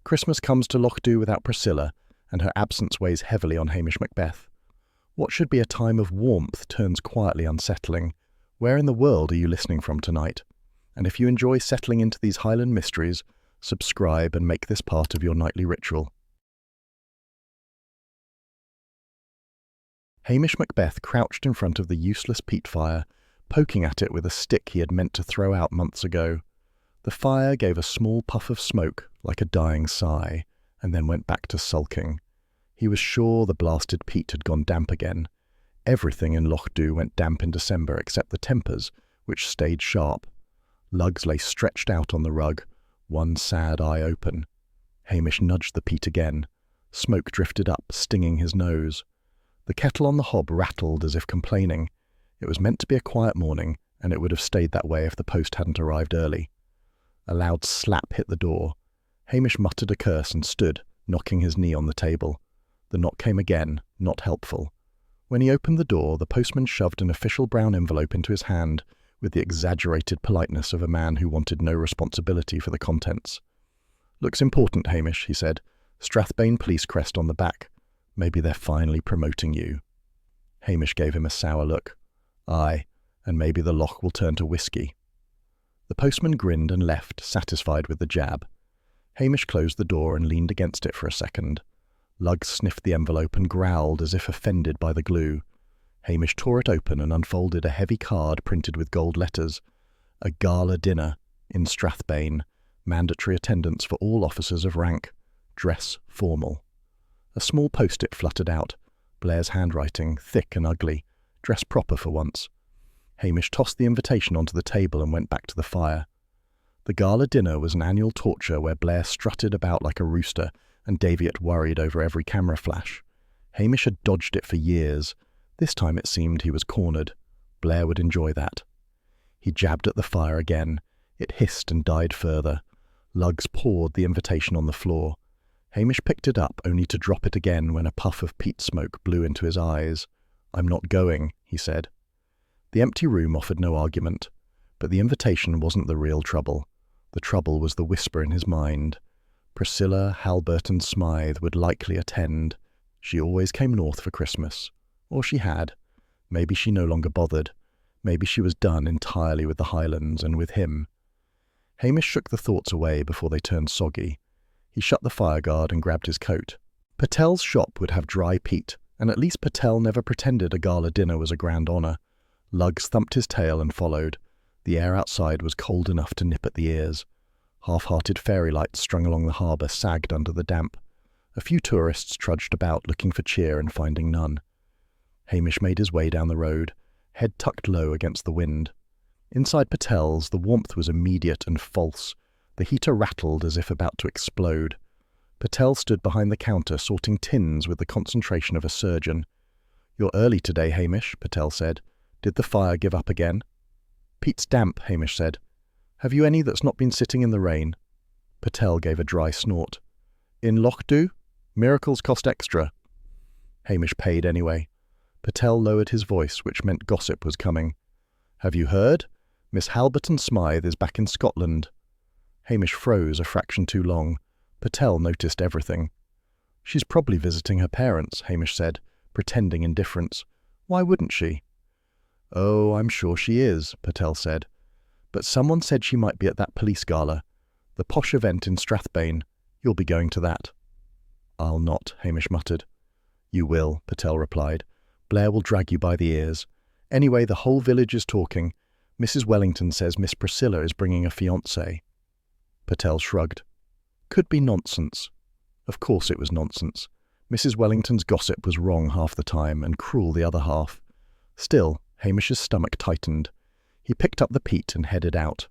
Christmas comes to Lochdu without Priscilla, and her absence weighs heavily on Hamish Macbeth. What should be a time of warmth turns quietly unsettling. Where in the world are you listening from tonight? And if you enjoy settling into these Highland mysteries, subscribe and make this part of your nightly ritual. Hamish Macbeth crouched in front of the useless peat fire, poking at it with a stick he had meant to throw out months ago. The fire gave a small puff of smoke, like a dying sigh, and then went back to sulking. He was sure the blasted peat had gone damp again. Everything in Lochdu went damp in December except the tempers, which stayed sharp. Lugs lay stretched out on the rug, one sad eye open. Hamish nudged the peat again. Smoke drifted up, stinging his nose. The kettle on the hob rattled as if complaining. It was meant to be a quiet morning, and it would have stayed that way if the post hadn't arrived early. A loud slap hit the door. Hamish muttered a curse and stood, knocking his knee on the table. The knock came again, not helpful. When he opened the door, the postman shoved an official brown envelope into his hand with the exaggerated politeness of a man who wanted no responsibility for the contents. "Looks important, Hamish," he said. "Strathbane police crest on the back. Maybe they're finally promoting you." Hamish gave him a sour look. "Aye, and maybe the loch will turn to whiskey." The postman grinned and left, satisfied with the jab. Hamish closed the door and leaned against it for a second. Luggs sniffed the envelope and growled as if offended by the glue. Hamish tore it open and unfolded a heavy card printed with gold letters. A gala dinner in Strathbane. Mandatory attendance for all officers of rank. Dress formal. A small post-it fluttered out. Blair's handwriting, thick and ugly. Dress proper for once. Hamish tossed the invitation onto the table and went back to the fire. The gala dinner was an annual torture where Blair strutted about like a rooster and Daviot worried over every camera flash. Hamish had dodged it for years. This time it seemed he was cornered. Blair would enjoy that. He jabbed at the fire again. It hissed and died further. Luggs poured the invitation on the floor. Hamish picked it up, only to drop it again when a puff of peat smoke blew into his eyes. "I'm not going," he said. The empty room offered no argument, but the invitation wasn't the real trouble. The trouble was the whisper in his mind. Priscilla, Halbert and Smythe would likely attend. She always came north for Christmas. Or she had. Maybe she no longer bothered. Maybe she was done entirely with the Highlands and with him. Hamish shook the thoughts away before they turned soggy. He shut the fireguard and grabbed his coat. Patel's shop would have dry peat, and at least Patel never pretended a gala dinner was a grand honour. Luggs thumped his tail and followed. The air outside was cold enough to nip at the ears. Half-hearted fairy lights strung along the harbour sagged under the damp. A few tourists trudged about looking for cheer and finding none. Hamish made his way down the road, head tucked low against the wind. Inside Patel's, the warmth was immediate and false. The heater rattled as if about to explode. Patel stood behind the counter sorting tins with the concentration of a surgeon. "You're early today, Hamish," Patel said. "Did the fire give up again?" "Peat's damp," Hamish said. "Have you any that's not been sitting in the rain?" Patel gave a dry snort. "In Lochdu? Miracles cost extra." Hamish paid anyway. Patel lowered his voice, which meant gossip was coming. "Have you heard? Miss Halbert and Smythe is back in Scotland." Hamish froze a fraction too long. Patel noticed everything. "She's probably visiting her parents," Hamish said, pretending indifference. "Why wouldn't she?" "Oh, I'm sure she is," Patel said. "But someone said she might be at that police gala. The posh event in Strathbane. You'll be going to that." "I'll not," Hamish muttered. "You will," Patel replied. "Blair will drag you by the ears. Anyway, the whole village is talking. Mrs. Wellington says Miss Priscilla is bringing a fiancé." Patel shrugged. Could be nonsense. Of course it was nonsense. Mrs. Wellington's gossip was wrong half the time and cruel the other half. Still, Hamish's stomach tightened. He picked up the peat and headed out.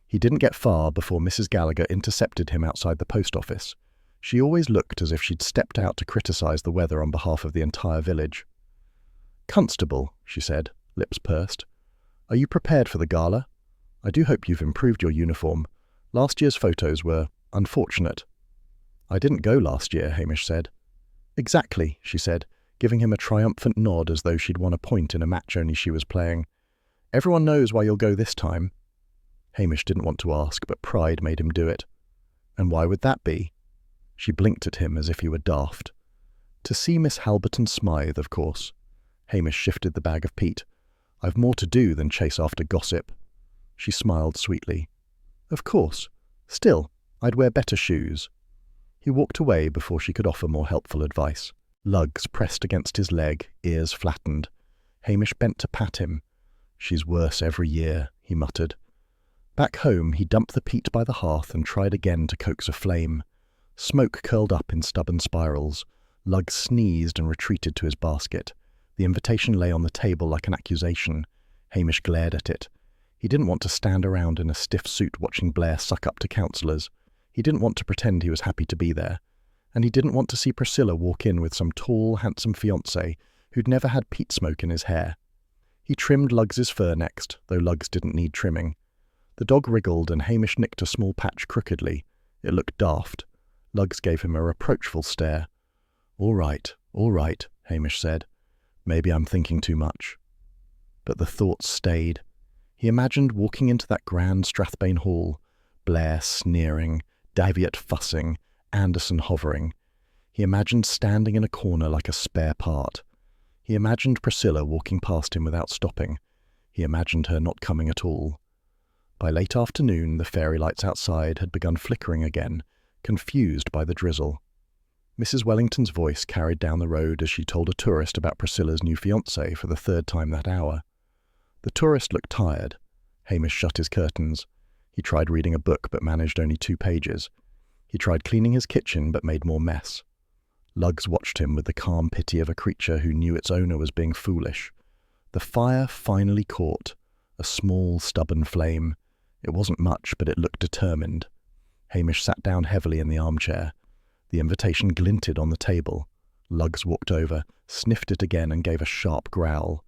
He didn't get far before Mrs. Gallagher intercepted him outside the post office. She always looked as if she'd stepped out to criticise the weather on behalf of the entire village. "Constable," she said, lips pursed. "Are you prepared for the gala? I do hope you've improved your uniform. Last year's photos were unfortunate." "I didn't go last year," Hamish said. "Exactly," she said, giving him a triumphant nod as though she'd won a point in a match only she was playing. "Everyone knows why you'll go this time." Hamish didn't want to ask, but pride made him do it. "And why would that be?" She blinked at him as if he were daft. To see Miss Halberton Smythe, of course. Hamish shifted the bag of peat. I've more to do than chase after gossip. She smiled sweetly. Of course. Still, I'd wear better shoes. He walked away before she could offer more helpful advice. Lugs pressed against his leg, ears flattened. Hamish bent to pat him. She's worse every year, he muttered. Back home, he dumped the peat by the hearth and tried again to coax a flame. Smoke curled up in stubborn spirals. Lugs sneezed and retreated to his basket. The invitation lay on the table like an accusation. Hamish glared at it. He didn't want to stand around in a stiff suit watching Blair suck up to counsellors. He didn't want to pretend he was happy to be there. And he didn't want to see Priscilla walk in with some tall, handsome fiancé who'd never had peat smoke in his hair. He trimmed Lugs's fur next, though Lugs didn't need trimming. The dog wriggled and Hamish nicked a small patch crookedly. It looked daft. Lugs gave him a reproachful stare. All right, Hamish said. Maybe I'm thinking too much. But the thoughts stayed. He imagined walking into that grand Strathbane hall, Blair sneering, Daviot fussing, Anderson hovering. He imagined standing in a corner like a spare part. He imagined Priscilla walking past him without stopping. He imagined her not coming at all. By late afternoon, the fairy lights outside had begun flickering again, confused by the drizzle. Mrs. Wellington's voice carried down the road as she told a tourist about Priscilla's new fiancé for the third time that hour. The tourist looked tired. Hamish shut his curtains. He tried reading a book but managed only 2 pages. He tried cleaning his kitchen but made more mess. Lugs watched him with the calm pity of a creature who knew its owner was being foolish. The fire finally caught, a small, stubborn flame. It wasn't much, but it looked determined. Hamish sat down heavily in the armchair. The invitation glinted on the table. Lugs walked over, sniffed it again and gave a sharp growl.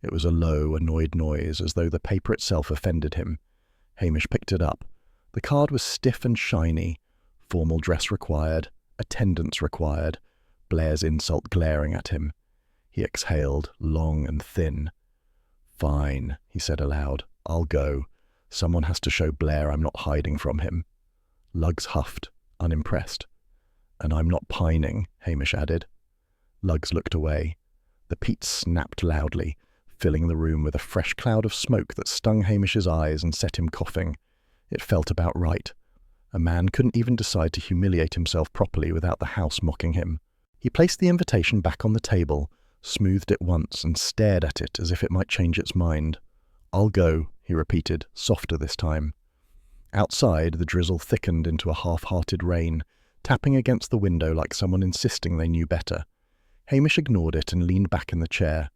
It was a low, annoyed noise, as though the paper itself offended him. Hamish picked it up. The card was stiff and shiny. Formal dress required. Attendance required. Blair's insult glaring at him. He exhaled, long and thin. Fine, he said aloud. I'll go. Someone has to show Blair I'm not hiding from him. Lugs huffed, unimpressed. And I'm not pining, Hamish added. Lugs looked away. The peat snapped loudly, filling the room with a fresh cloud of smoke that stung Hamish's eyes and set him coughing. It felt about right. A man couldn't even decide to humiliate himself properly without the house mocking him. He placed the invitation back on the table, smoothed it once, and stared at it as if it might change its mind. I'll go, he repeated, softer this time. Outside, the drizzle thickened into a half-hearted rain, tapping against the window like someone insisting they knew better. Hamish ignored it and leaned back in the chair.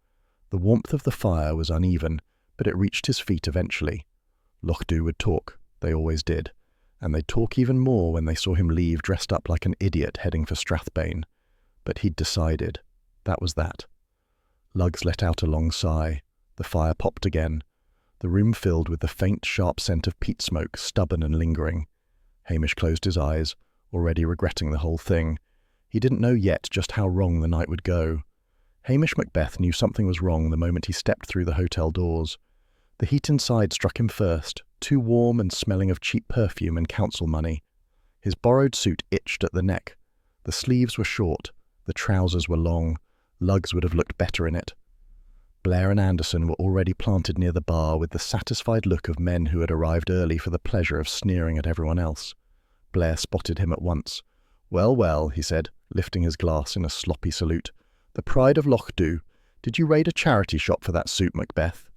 The warmth of the fire was uneven, but it reached his feet eventually. Lochdu would talk, they always did, and they'd talk even more when they saw him leave dressed up like an idiot heading for Strathbane. But he'd decided. That was that. Lugs let out a long sigh. The fire popped again. The room filled with the faint, sharp scent of peat smoke, stubborn and lingering. Hamish closed his eyes, already regretting the whole thing. He didn't know yet just how wrong the night would go. Hamish Macbeth knew something was wrong the moment he stepped through the hotel doors. The heat inside struck him first, too warm and smelling of cheap perfume and council money. His borrowed suit itched at the neck. The sleeves were short, the trousers were long. Lugs would have looked better in it. Blair and Anderson were already planted near the bar with the satisfied look of men who had arrived early for the pleasure of sneering at everyone else. Blair spotted him at once. Well, well, he said, lifting his glass in a sloppy salute. The pride of Lochdu. Did you raid a charity shop for that suit, Macbeth?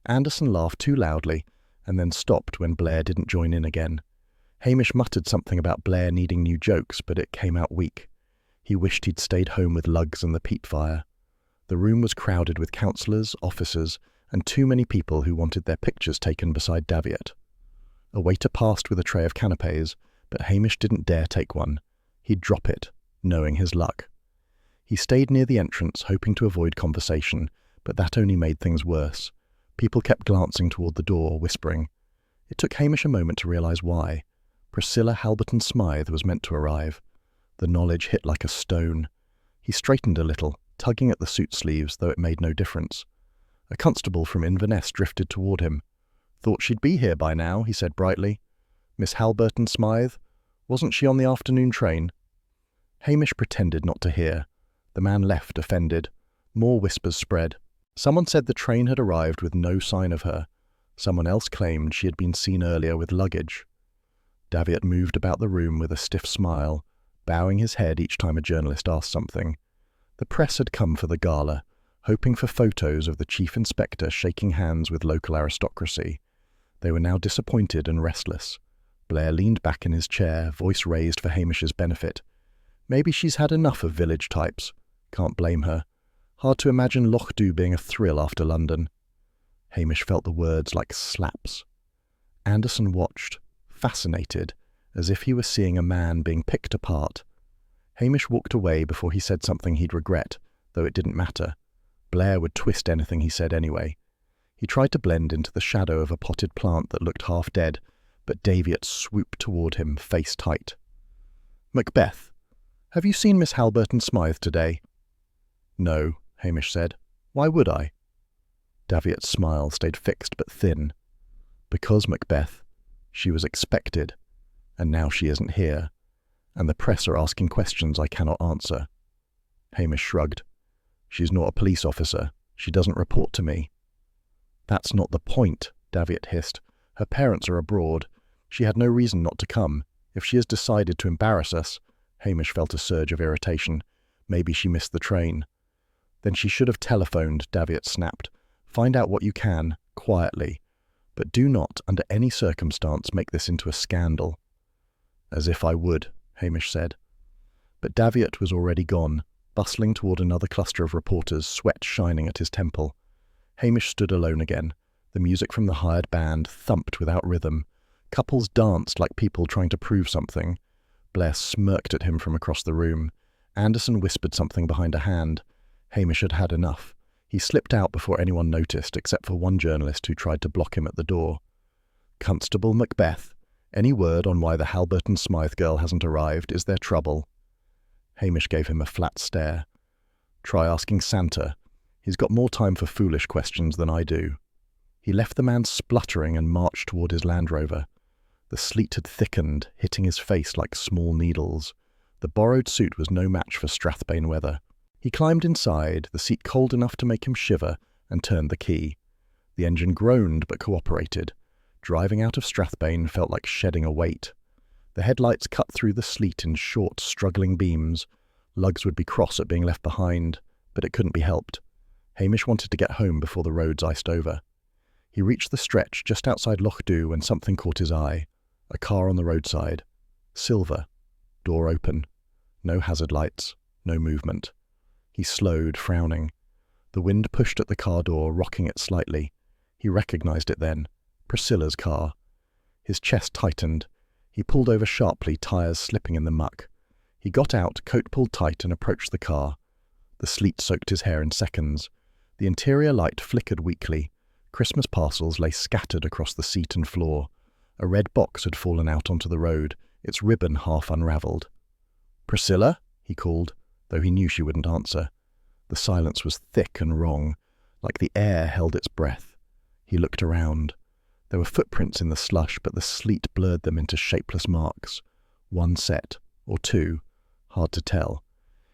Anderson laughed too loudly, and then stopped when Blair didn't join in again. Hamish muttered something about Blair needing new jokes, but it came out weak. He wished he'd stayed home with Lugs and the peat fire. The room was crowded with councillors, officers, and too many people who wanted their pictures taken beside Daviot. A waiter passed with a tray of canapes, but Hamish didn't dare take one. He'd drop it, knowing his luck. He stayed near the entrance, hoping to avoid conversation, but that only made things worse. People kept glancing toward the door, whispering. It took Hamish a moment to realise why. Priscilla Halberton Smythe was meant to arrive. The knowledge hit like a stone. He straightened a little, tugging at the suit sleeves, though it made no difference. A constable from Inverness drifted toward him. Thought she'd be here by now, he said brightly. Miss Halberton Smythe? Wasn't she on the afternoon train? Hamish pretended not to hear. The man left, offended. More whispers spread. Someone said the train had arrived with no sign of her. Someone else claimed she had been seen earlier with luggage. Davitt moved about the room with a stiff smile, bowing his head each time a journalist asked something. The press had come for the gala, hoping for photos of the chief inspector shaking hands with local aristocracy. They were now disappointed and restless. Blair leaned back in his chair, voice raised for Hamish's benefit. Maybe she's had enough of village types. Can't blame her. Hard to imagine Loch Dhu being a thrill after London. Hamish felt the words like slaps. Anderson watched, fascinated, as if he were seeing a man being picked apart. Hamish walked away before he said something he'd regret, though it didn't matter. Blair would twist anything he said anyway. He tried to blend into the shadow of a potted plant that looked half dead, but Davitt swooped toward him, face tight. "Macbeth, have you seen Miss Halberton Smythe today?" "No," Hamish said. "Why would I?" Davitt's smile stayed fixed but thin. "Because, Macbeth, she was expected, and now she isn't here, and the press are asking questions I cannot answer." Hamish shrugged. "She's not a police officer. She doesn't report to me." "That's not the point," Davitt hissed. "Her parents are abroad. She had no reason not to come. If she has decided to embarrass us—" Hamish felt a surge of irritation. "Maybe she missed the train." "Then she should have telephoned," Davitt snapped. "Find out what you can, quietly. But do not, under any circumstance, make this into a scandal." "As if I would," Hamish said. But Davitt was already gone, bustling toward another cluster of reporters, sweat shining at his temple. Hamish stood alone again. The music from the hired band thumped without rhythm. Couples danced like people trying to prove something. Blair smirked at him from across the room. Anderson whispered something behind a hand. Hamish had had enough. He slipped out before anyone noticed, except for one journalist who tried to block him at the door. "Constable Macbeth, any word on why the Halberton Smythe girl hasn't arrived? Is there trouble?" Hamish gave him a flat stare. "Try asking Santa. He's got more time for foolish questions than I do." He left the man spluttering and marched toward his Land Rover. The sleet had thickened, hitting his face like small needles. The borrowed suit was no match for Strathbane weather. He climbed inside, the seat cold enough to make him shiver, and turned the key. The engine groaned but cooperated. Driving out of Strathbane felt like shedding a weight. The headlights cut through the sleet in short, struggling beams. Lugs would be cross at being left behind, but it couldn't be helped. Hamish wanted to get home before the roads iced over. He reached the stretch just outside Loch Dhu when something caught his eye. A car on the roadside. Silver. Door open. No hazard lights. No movement. He slowed, frowning. The wind pushed at the car door, rocking it slightly. He recognized it then. Priscilla's car. His chest tightened. He pulled over sharply, tires slipping in the muck. He got out, coat pulled tight, and approached the car. The sleet soaked his hair in seconds. The interior light flickered weakly. Christmas parcels lay scattered across the seat and floor. A red box had fallen out onto the road, its ribbon half unravelled. "Priscilla?" he called, though he knew she wouldn't answer. The silence was thick and wrong, like the air held its breath. He looked around. There were footprints in the slush, but the sleet blurred them into shapeless marks. One set, or two, hard to tell.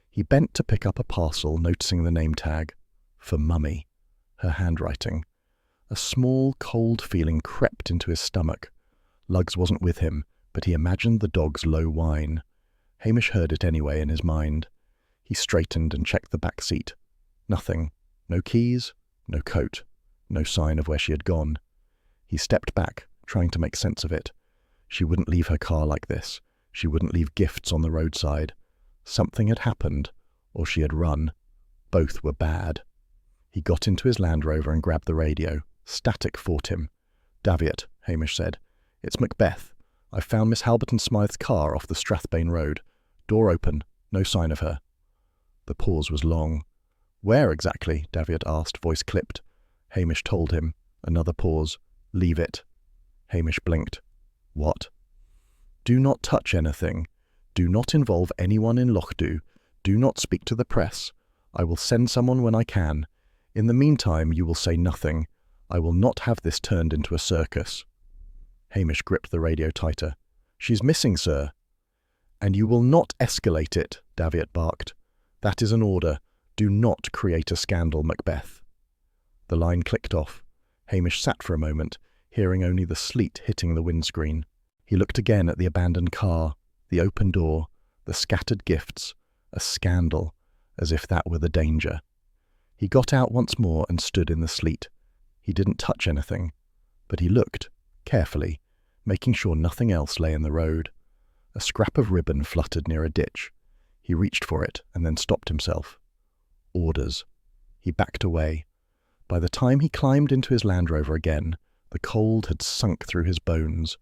He bent to pick up a parcel, noticing the name tag. For Mummy. Her handwriting. A small, cold feeling crept into his stomach. Lugs wasn't with him, but he imagined the dog's low whine. Hamish heard it anyway in his mind. He straightened and checked the back seat. Nothing. No keys, no coat, no sign of where she had gone. He stepped back, trying to make sense of it. She wouldn't leave her car like this. She wouldn't leave gifts on the roadside. Something had happened, or she had run. Both were bad. He got into his Land Rover and grabbed the radio. Static fought him. "Davitt," Hamish said. "It's Macbeth. I found Miss Halberton Smythe's car off the Strathbane Road. Door open. No sign of her." The pause was long. "Where exactly?" Davitt asked, voice clipped. Hamish told him. Another pause. "Leave it." Hamish blinked. "What?" "Do not touch anything. Do not involve anyone in Loch Dhu. Do not speak to the press. I will send someone when I can. In the meantime, you will say nothing. I will not have this turned into a circus." Hamish gripped the radio tighter. "She's missing, sir." "And you will not escalate it," Davitt barked. "That is an order. Do not create a scandal, Macbeth." The line clicked off. Hamish sat for a moment, hearing only the sleet hitting the windscreen. He looked again at the abandoned car, the open door, the scattered gifts. A scandal, as if that were the danger. He got out once more and stood in the sleet. He didn't touch anything, but he looked, carefully, making sure nothing else lay in the road. A scrap of ribbon fluttered near a ditch. He reached for it and then stopped himself. Orders. He backed away. By the time he climbed into his Land Rover again, the cold had sunk through his bones.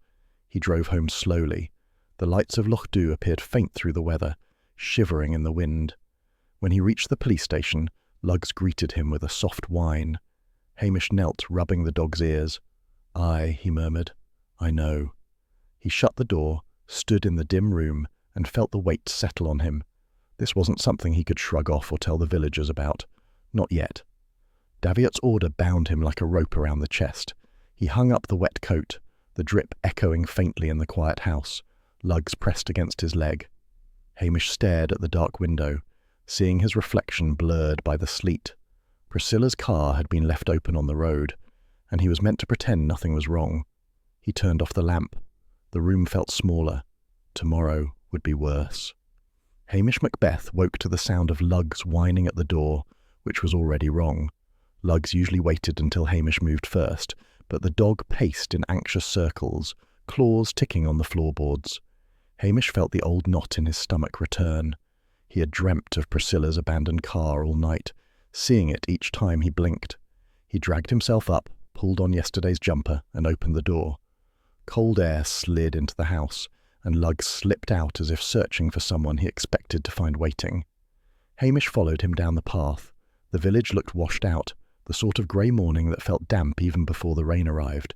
He drove home slowly. The lights of Loch Dhu appeared faint through the weather, shivering in the wind. When he reached the police station, Lugs greeted him with a soft whine. Hamish knelt, rubbing the dog's ears. "Aye," he murmured. "I know." He shut the door, stood in the dim room, and felt the weight settle on him. This wasn't something he could shrug off or tell the villagers about. Not yet. Davitt's order bound him like a rope around the chest. He hung up the wet coat, the drip echoing faintly in the quiet house, Lugs pressed against his leg. Hamish stared at the dark window, seeing his reflection blurred by the sleet. Priscilla's car had been left open on the road, and he was meant to pretend nothing was wrong. He turned off the lamp. The room felt smaller. Tomorrow would be worse. Hamish Macbeth woke to the sound of Lugs whining at the door, which was already wrong. Lugs usually waited until Hamish moved first, but the dog paced in anxious circles, claws ticking on the floorboards. Hamish felt the old knot in his stomach return. He had dreamt of Priscilla's abandoned car all night, seeing it each time he blinked. He dragged himself up, pulled on yesterday's jumper, and opened the door. Cold air slid into the house, and Lugs slipped out as if searching for someone he expected to find waiting. Hamish followed him down the path. The village looked washed out, the sort of grey morning that felt damp even before the rain arrived.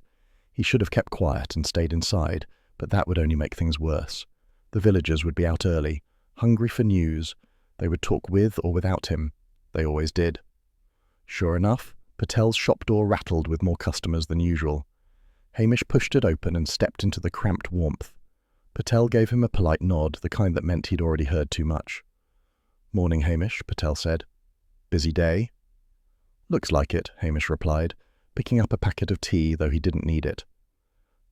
He should have kept quiet and stayed inside, but that would only make things worse. The villagers would be out early, hungry for news. They would talk with or without him. They always did. Sure enough, Patel's shop door rattled with more customers than usual. Hamish pushed it open and stepped into the cramped warmth. Patel gave him a polite nod, the kind that meant he'd already heard too much. "Morning, Hamish," Patel said. "Busy day?" "Looks like it," Hamish replied, picking up a packet of tea, though he didn't need it.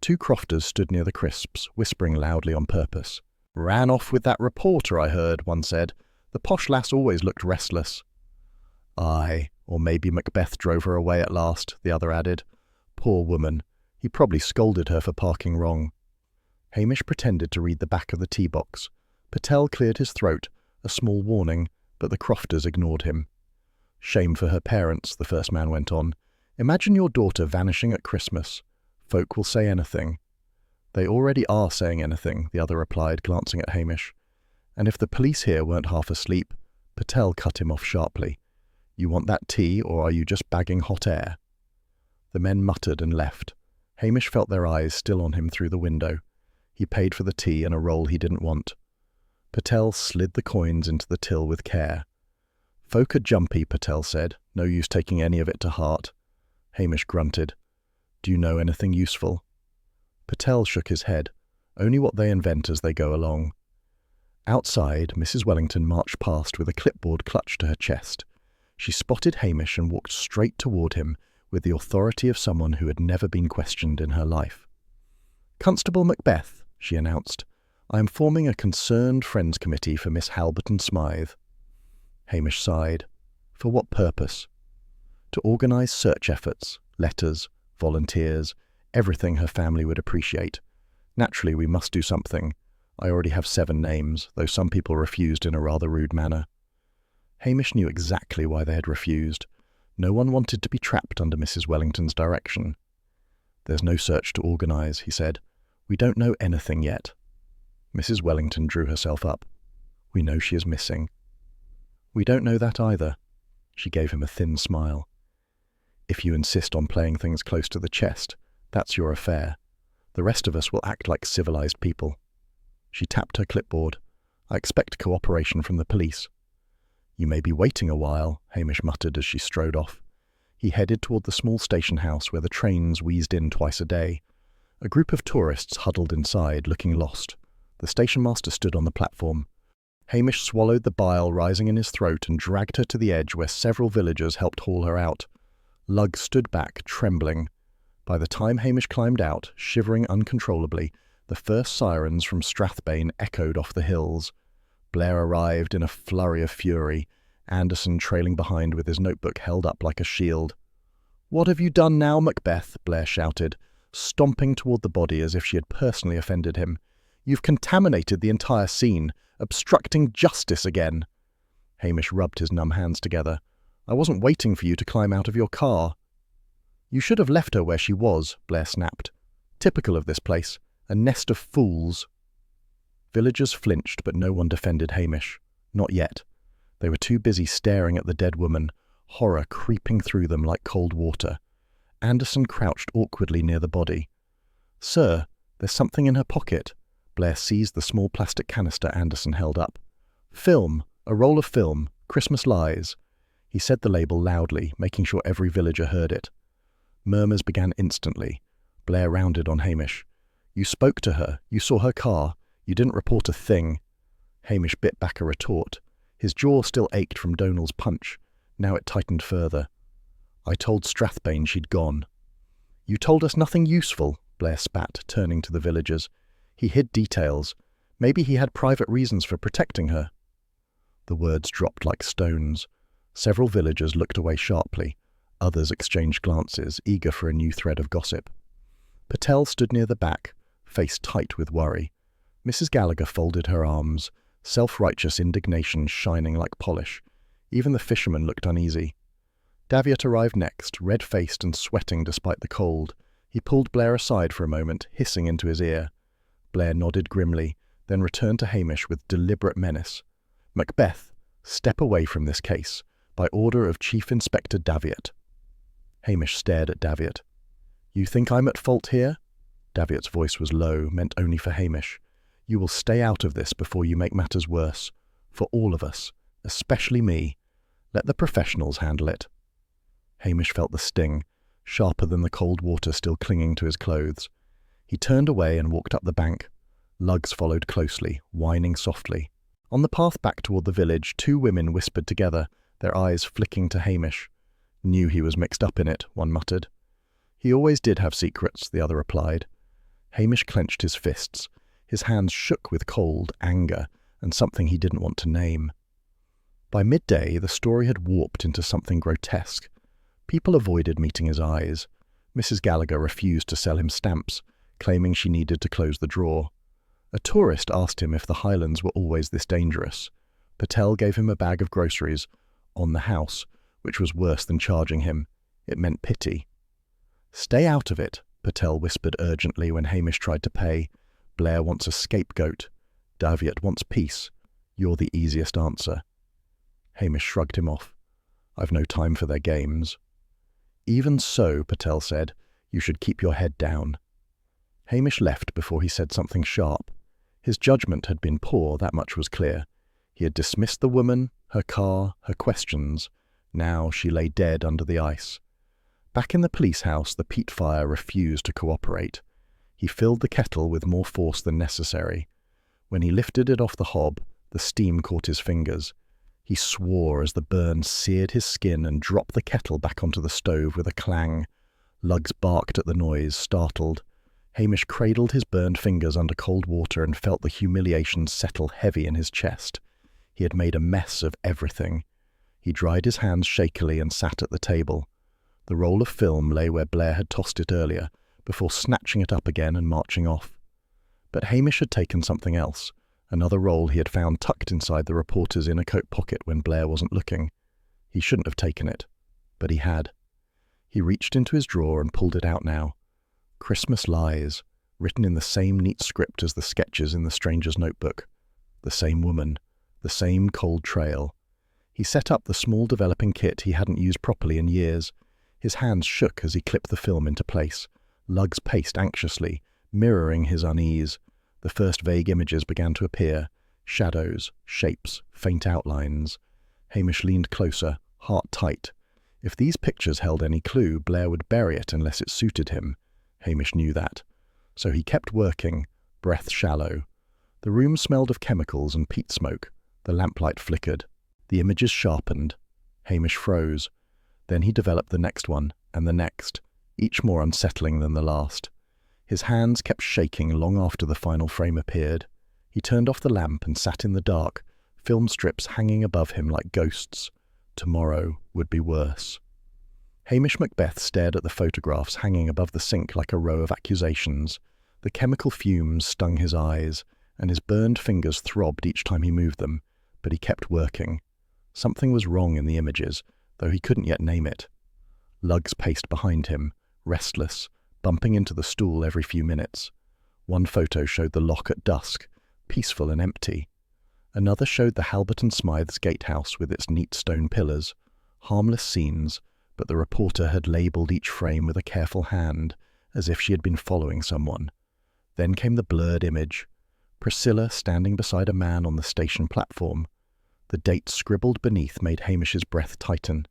Two crofters stood near the crisps, whispering loudly on purpose. "Ran off with that reporter, I heard," one said. "The posh lass always looked restless." "Aye, or maybe Macbeth drove her away at last," the other added. "Poor woman. He probably scolded her for parking wrong." Hamish pretended to read the back of the tea box. Patel cleared his throat, a small warning, but the crofters ignored him. "Shame for her parents," the first man went on. "Imagine your daughter vanishing at Christmas. Folk will say anything." "They already are saying anything," the other replied, glancing at Hamish. "And if the police here weren't half asleep..." Patel cut him off sharply. "You want that tea, or are you just bagging hot air?" The men muttered and left. Hamish felt their eyes still on him through the window. He paid for the tea and a roll he didn't want. Patel slid the coins into the till with care. "Folk are jumpy," Patel said. "No use taking any of it to heart." Hamish grunted. "Do you know anything useful?" Patel shook his head. "Only what they invent as they go along." Outside, Mrs. Wellington marched past with a clipboard clutched to her chest. She spotted Hamish and walked straight toward him with the authority of someone who had never been questioned in her life. "Constable Macbeth," she announced, "I am forming a concerned friends committee for Miss Halberton Smythe." Hamish sighed. For what purpose? To organise search efforts, letters, volunteers, everything her family would appreciate. Naturally, we must do something. I already have 7 names, though some people refused in a rather rude manner. Hamish knew exactly why they had refused. No one wanted to be trapped under Mrs. Wellington's direction. "There's no search to organise," he said. "We don't know anything yet." Mrs. Wellington drew herself up. "We know she is missing." "We don't know that either." She gave him a thin smile. "If you insist on playing things close to the chest, that's your affair. The rest of us will act like civilized people." She tapped her clipboard. "I expect cooperation from the police." "You may be waiting a while," Hamish muttered as she strode off. He headed toward the small station house where the trains wheezed in twice a day. A group of tourists huddled inside, looking lost. The station master stood on the platform. Hamish swallowed the bile rising in his throat and dragged her to the edge where several villagers helped haul her out. Lugg stood back, trembling. By the time Hamish climbed out, shivering uncontrollably, the first sirens from Strathbane echoed off the hills. Blair arrived in a flurry of fury, Anderson trailing behind with his notebook held up like a shield. "What have you done now, Macbeth?" Blair shouted, stomping toward the body as if she had personally offended him. "You've contaminated the entire scene, obstructing justice again." Hamish rubbed his numb hands together. "I wasn't waiting for you to climb out of your car." "You should have left her where she was," Blair snapped. "Typical of this place. A nest of fools." Villagers flinched, but no one defended Hamish. Not yet. They were too busy staring at the dead woman, horror creeping through them like cold water. Anderson crouched awkwardly near the body. "Sir, there's something in her pocket." Blair seized the small plastic canister Anderson held up. "Film. A roll of film. Christmas Lies." He said the label loudly, making sure every villager heard it. Murmurs began instantly. Blair rounded on Hamish. "You spoke to her. You saw her car. You didn't report a thing." Hamish bit back a retort. His jaw still ached from Donal's punch. Now it tightened further. "I told Strathbane she'd gone." "You told us nothing useful," Blair spat, turning to the villagers. "He hid details. Maybe he had private reasons for protecting her." The words dropped like stones. Several villagers looked away sharply. Others exchanged glances, eager for a new thread of gossip. Patel stood near the back, face tight with worry. Mrs. Gallagher folded her arms, self-righteous indignation shining like polish. Even the fisherman looked uneasy. Daviot arrived next, red-faced and sweating despite the cold. He pulled Blair aside for a moment, hissing into his ear. Blair nodded grimly, then returned to Hamish with deliberate menace. "Macbeth, step away from this case, by order of Chief Inspector Daviot." Hamish stared at Daviot. "You think I'm at fault here?" Daviot's voice was low, meant only for Hamish. "You will stay out of this before you make matters worse. For all of us, especially me. Let the professionals handle it." Hamish felt the sting, sharper than the cold water still clinging to his clothes. He turned away and walked up the bank. Lugs followed closely, whining softly. On the path back toward the village, two women whispered together, their eyes flicking to Hamish. "Knew he was mixed up in it," one muttered. "He always did have secrets," the other replied. Hamish clenched his fists. His hands shook with cold, anger, and something he didn't want to name. By midday, the story had warped into something grotesque. People avoided meeting his eyes. Mrs. Gallagher refused to sell him stamps, claiming she needed to close the drawer. A tourist asked him if the Highlands were always this dangerous. Patel gave him a bag of groceries, on the house, which was worse than charging him. It meant pity. "Stay out of it," Patel whispered urgently when Hamish tried to pay. "Blair wants a scapegoat. Daviot wants peace. You're the easiest answer." Hamish shrugged him off. "I've no time for their games." "Even so," Patel said, "you should keep your head down." Hamish left before he said something sharp. His judgment had been poor, that much was clear. He had dismissed the woman, her car, her questions. Now she lay dead under the ice. Back in the police house, the peat fire refused to cooperate. He filled the kettle with more force than necessary. When he lifted it off the hob, the steam caught his fingers. He swore as the burn seared his skin and dropped the kettle back onto the stove with a clang. Lugs barked at the noise, startled. Hamish cradled his burned fingers under cold water and felt the humiliation settle heavy in his chest. He had made a mess of everything. He dried his hands shakily and sat at the table. The roll of film lay where Blair had tossed it earlier, before snatching it up again and marching off. But Hamish had taken something else, another roll he had found tucked inside the reporter's inner coat pocket when Blair wasn't looking. He shouldn't have taken it, but he had. He reached into his drawer and pulled it out now. Christmas Lies, written in the same neat script as the sketches in the stranger's notebook. The same woman, the same cold trail. He set up the small developing kit he hadn't used properly in years. His hands shook as he clipped the film into place. Lugs paced anxiously, mirroring his unease. The first vague images began to appear. Shadows, shapes, faint outlines. Hamish leaned closer, heart tight. If these pictures held any clue, Blair would bury it unless it suited him. Hamish knew that. So he kept working, breath shallow. The room smelled of chemicals and peat smoke. The lamplight flickered. The images sharpened. Hamish froze. Then he developed the next one, and the next, each more unsettling than the last. His hands kept shaking long after the final frame appeared. He turned off the lamp and sat in the dark, film strips hanging above him like ghosts. Tomorrow would be worse. Hamish Macbeth stared at the photographs hanging above the sink like a row of accusations. The chemical fumes stung his eyes, and his burned fingers throbbed each time he moved them, but he kept working. Something was wrong in the images, though he couldn't yet name it. Lugs paced behind him, restless, bumping into the stool every few minutes. One photo showed the lock at dusk, peaceful and empty. Another showed the Halbert and Smythe's gatehouse with its neat stone pillars. Harmless scenes, but the reporter had labelled each frame with a careful hand, as if she had been following someone. Then came the blurred image. Priscilla standing beside a man on the station platform. The date scribbled beneath made Hamish's breath tighten.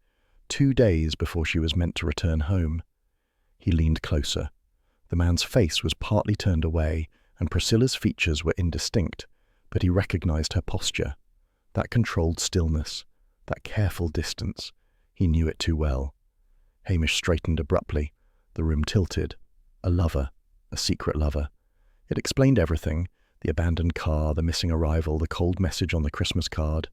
2 days before she was meant to return home. He leaned closer. The man's face was partly turned away, and Priscilla's features were indistinct, but he recognized her posture. That controlled stillness, that careful distance. He knew it too well. Hamish straightened abruptly. The room tilted. A lover. A secret lover. It explained everything. The abandoned car, the missing arrival, the cold message on the Christmas card.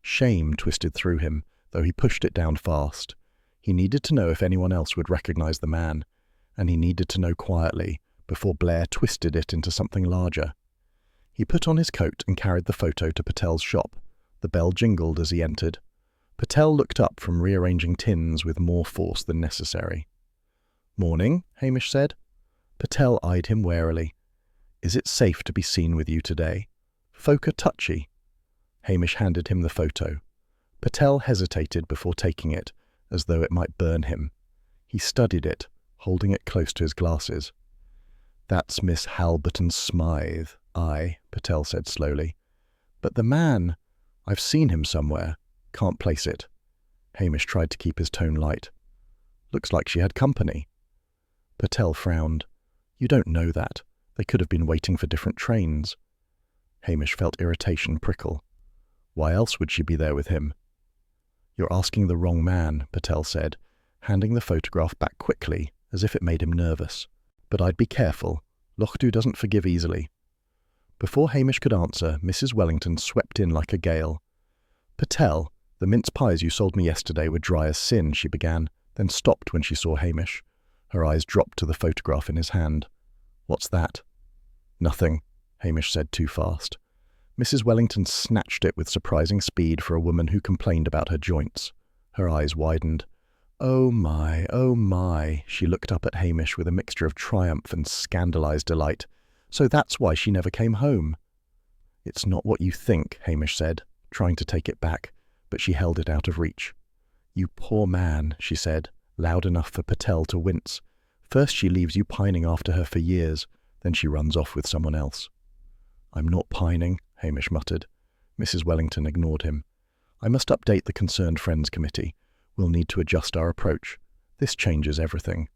Shame twisted through him, though he pushed it down fast. He needed to know if anyone else would recognize the man, and he needed to know quietly, before Blair twisted it into something larger. He put on his coat and carried the photo to Patel's shop. The bell jingled as he entered. Patel looked up from rearranging tins with more force than necessary. "Morning," Hamish said. Patel eyed him warily. "Is it safe to be seen with you today? Foka touchy." Hamish handed him the photo. Patel hesitated before taking it, as though it might burn him. He studied it, holding it close to his glasses. "That's Miss Halbert and Smythe, Patel said slowly. "But the man, I've seen him somewhere. Can't place it." Hamish tried to keep his tone light. "Looks like she had company." Patel frowned. "You don't know that. They could have been waiting for different trains." Hamish felt irritation prickle. Why else would she be there with him? "You're asking the wrong man," Patel said, handing the photograph back quickly, as if it made him nervous. "But I'd be careful. Lochdu doesn't forgive easily." Before Hamish could answer, Mrs. Wellington swept in like a gale. "Patel, the mince pies you sold me yesterday were dry as sin," she began, then stopped when she saw Hamish. Her eyes dropped to the photograph in his hand. "What's that?" "Nothing," Hamish said too fast. Mrs. Wellington snatched it with surprising speed for a woman who complained about her joints. Her eyes widened. "Oh my," she looked up at Hamish with a mixture of triumph and scandalized delight. "So that's why she never came home." "It's not what you think," Hamish said, trying to take it back, but she held it out of reach. "You poor man," she said, loud enough for Patel to wince. "First she leaves you pining after her for years, then she runs off with someone else." "I'm not pining," Hamish muttered. Mrs. Wellington ignored him. "I must update the Concerned Friends Committee. We'll need to adjust our approach. This changes everything."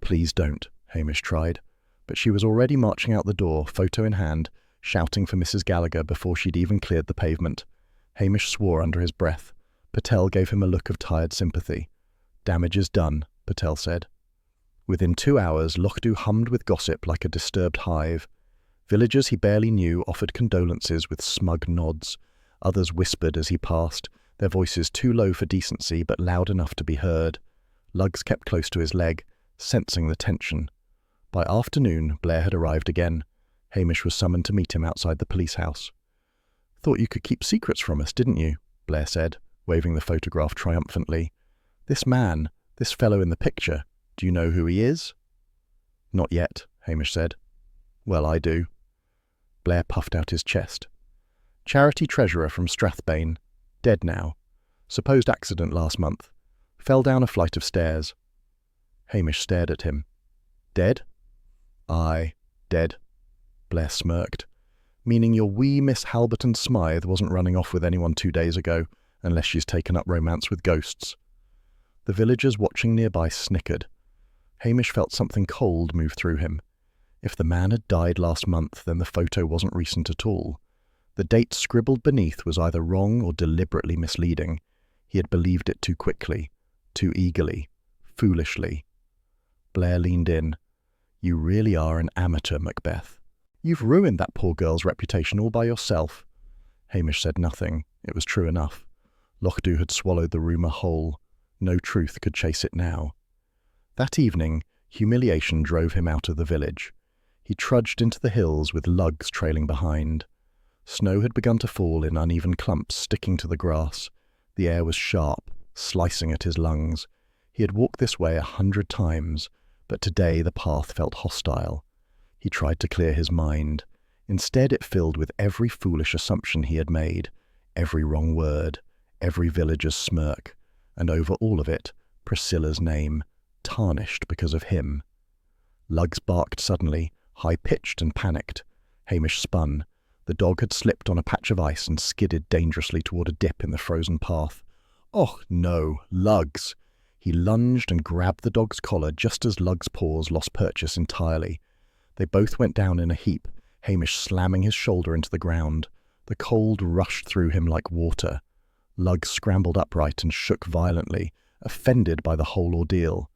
"Please don't," Hamish tried. But she was already marching out the door, photo in hand, shouting for Mrs. Gallagher before she'd even cleared the pavement. Hamish swore under his breath. Patel gave him a look of tired sympathy. "Damage is done," Patel said. Within 2 hours, Lochdu hummed with gossip like a disturbed hive. Villagers he barely knew offered condolences with smug nods. Others whispered as he passed, their voices too low for decency but loud enough to be heard. Lugs kept close to his leg, sensing the tension. By afternoon, Blair had arrived again. Hamish was summoned to meet him outside the police house. "Thought you could keep secrets from us, didn't you?" Blair said, waving the photograph triumphantly. "This man, this fellow in the picture, do you know who he is?" "Not yet," Hamish said. "Well, I do." Blair puffed out his chest. "Charity treasurer from Strathbane. Dead now. Supposed accident last month. Fell down a flight of stairs." Hamish stared at him. "Dead?" "Aye, dead." Blair smirked. "Meaning your wee Miss Halbert and Smythe wasn't running off with anyone 2 days ago, unless she's taken up romance with ghosts." The villagers watching nearby snickered. Hamish felt something cold move through him. If the man had died last month, then the photo wasn't recent at all. The date scribbled beneath was either wrong or deliberately misleading. He had believed it too quickly, too eagerly, foolishly. Blair leaned in. "You really are an amateur, Macbeth. You've ruined that poor girl's reputation all by yourself." Hamish said nothing. It was true enough. Lochdu had swallowed the rumour whole. No truth could chase it now. That evening, humiliation drove him out of the village. He trudged into the hills with lugs trailing behind. Snow had begun to fall in uneven clumps sticking to the grass. The air was sharp, slicing at his lungs. He had walked this way 100 times, but today the path felt hostile. He tried to clear his mind. Instead it filled with every foolish assumption he had made, every wrong word, every villager's smirk, and over all of it, Priscilla's name, tarnished because of him. Lugs barked suddenly, high-pitched and panicked. Hamish spun. The dog had slipped on a patch of ice and skidded dangerously toward a dip in the frozen path. Oh, no, Lugs! He lunged and grabbed the dog's collar just as Lugs' paws lost purchase entirely. They both went down in a heap, Hamish slamming his shoulder into the ground. The cold rushed through him like water. Lugs scrambled upright and shook violently, offended by the whole ordeal.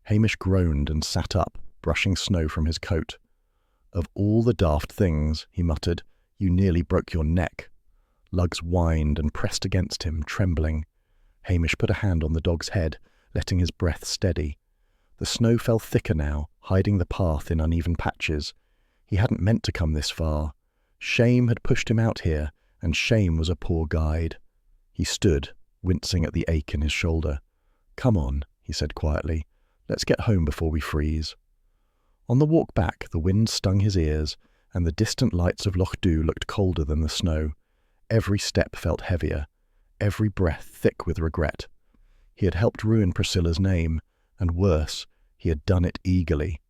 Hamish groaned and sat up, brushing snow from his coat. "Of all the daft things," he muttered, "you nearly broke your neck." Lugs whined and pressed against him, trembling. Hamish put a hand on the dog's head, letting his breath steady. The snow fell thicker now, hiding the path in uneven patches. He hadn't meant to come this far. Shame had pushed him out here, and shame was a poor guide. He stood, wincing at the ache in his shoulder. "Come on," he said quietly. "Let's get home before we freeze." On the walk back, the wind stung his ears, and the distant lights of Lochdu looked colder than the snow. Every step felt heavier, every breath thick with regret. He had helped ruin Priscilla's name, and worse, he had done it eagerly.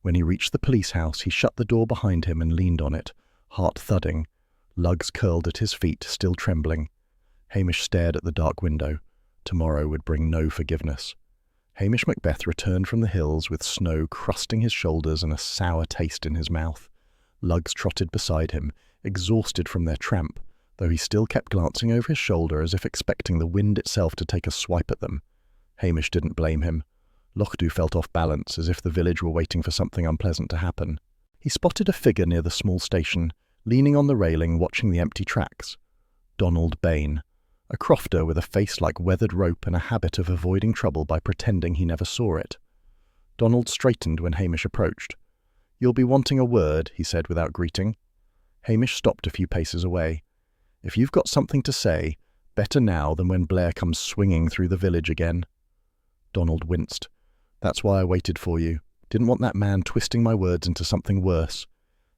When he reached the police house, he shut the door behind him and leaned on it, heart thudding. Lugs curled at his feet, still trembling. Hamish stared at the dark window. Tomorrow would bring no forgiveness. Hamish Macbeth returned from the hills with snow crusting his shoulders and a sour taste in his mouth. Lugs trotted beside him, exhausted from their tramp, though he still kept glancing over his shoulder as if expecting the wind itself to take a swipe at them. Hamish didn't blame him. Lochdu felt off balance, as if the village were waiting for something unpleasant to happen. He spotted a figure near the small station, leaning on the railing watching the empty tracks. Donald Bain, a crofter with a face like weathered rope and a habit of avoiding trouble by pretending he never saw it. Donald straightened when Hamish approached. "You'll be wanting a word," he said without greeting. Hamish stopped a few paces away. "If you've got something to say, better now than when Blair comes swinging through the village again." Donald winced. "That's why I waited for you. Didn't want that man twisting my words into something worse."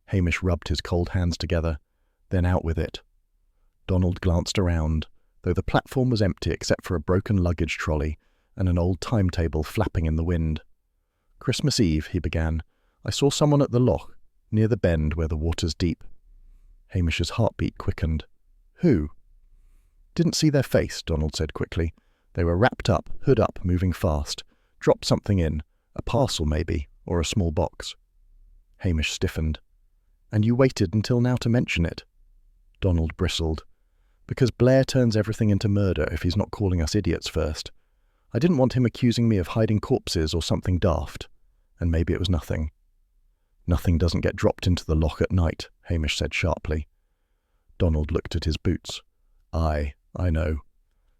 Hamish rubbed his cold hands together. "Then out with it." Donald glanced around, though the platform was empty except for a broken luggage trolley and an old timetable flapping in the wind. "Christmas Eve," he began, "I saw someone at the loch, near the bend where the water's deep." Hamish's heartbeat quickened. "Who?" "Didn't see their face," Donald said quickly. "They were wrapped up, hood up, moving fast. Dropped something in, a parcel maybe, or a small box." Hamish stiffened. "And you waited until now to mention it?" Donald bristled. "Because Blair turns everything into murder if he's not calling us idiots first. I didn't want him accusing me of hiding corpses or something daft. And maybe it was nothing." "Nothing doesn't get dropped into the loch at night," Hamish said sharply. Donald looked at his boots. "Aye, I know."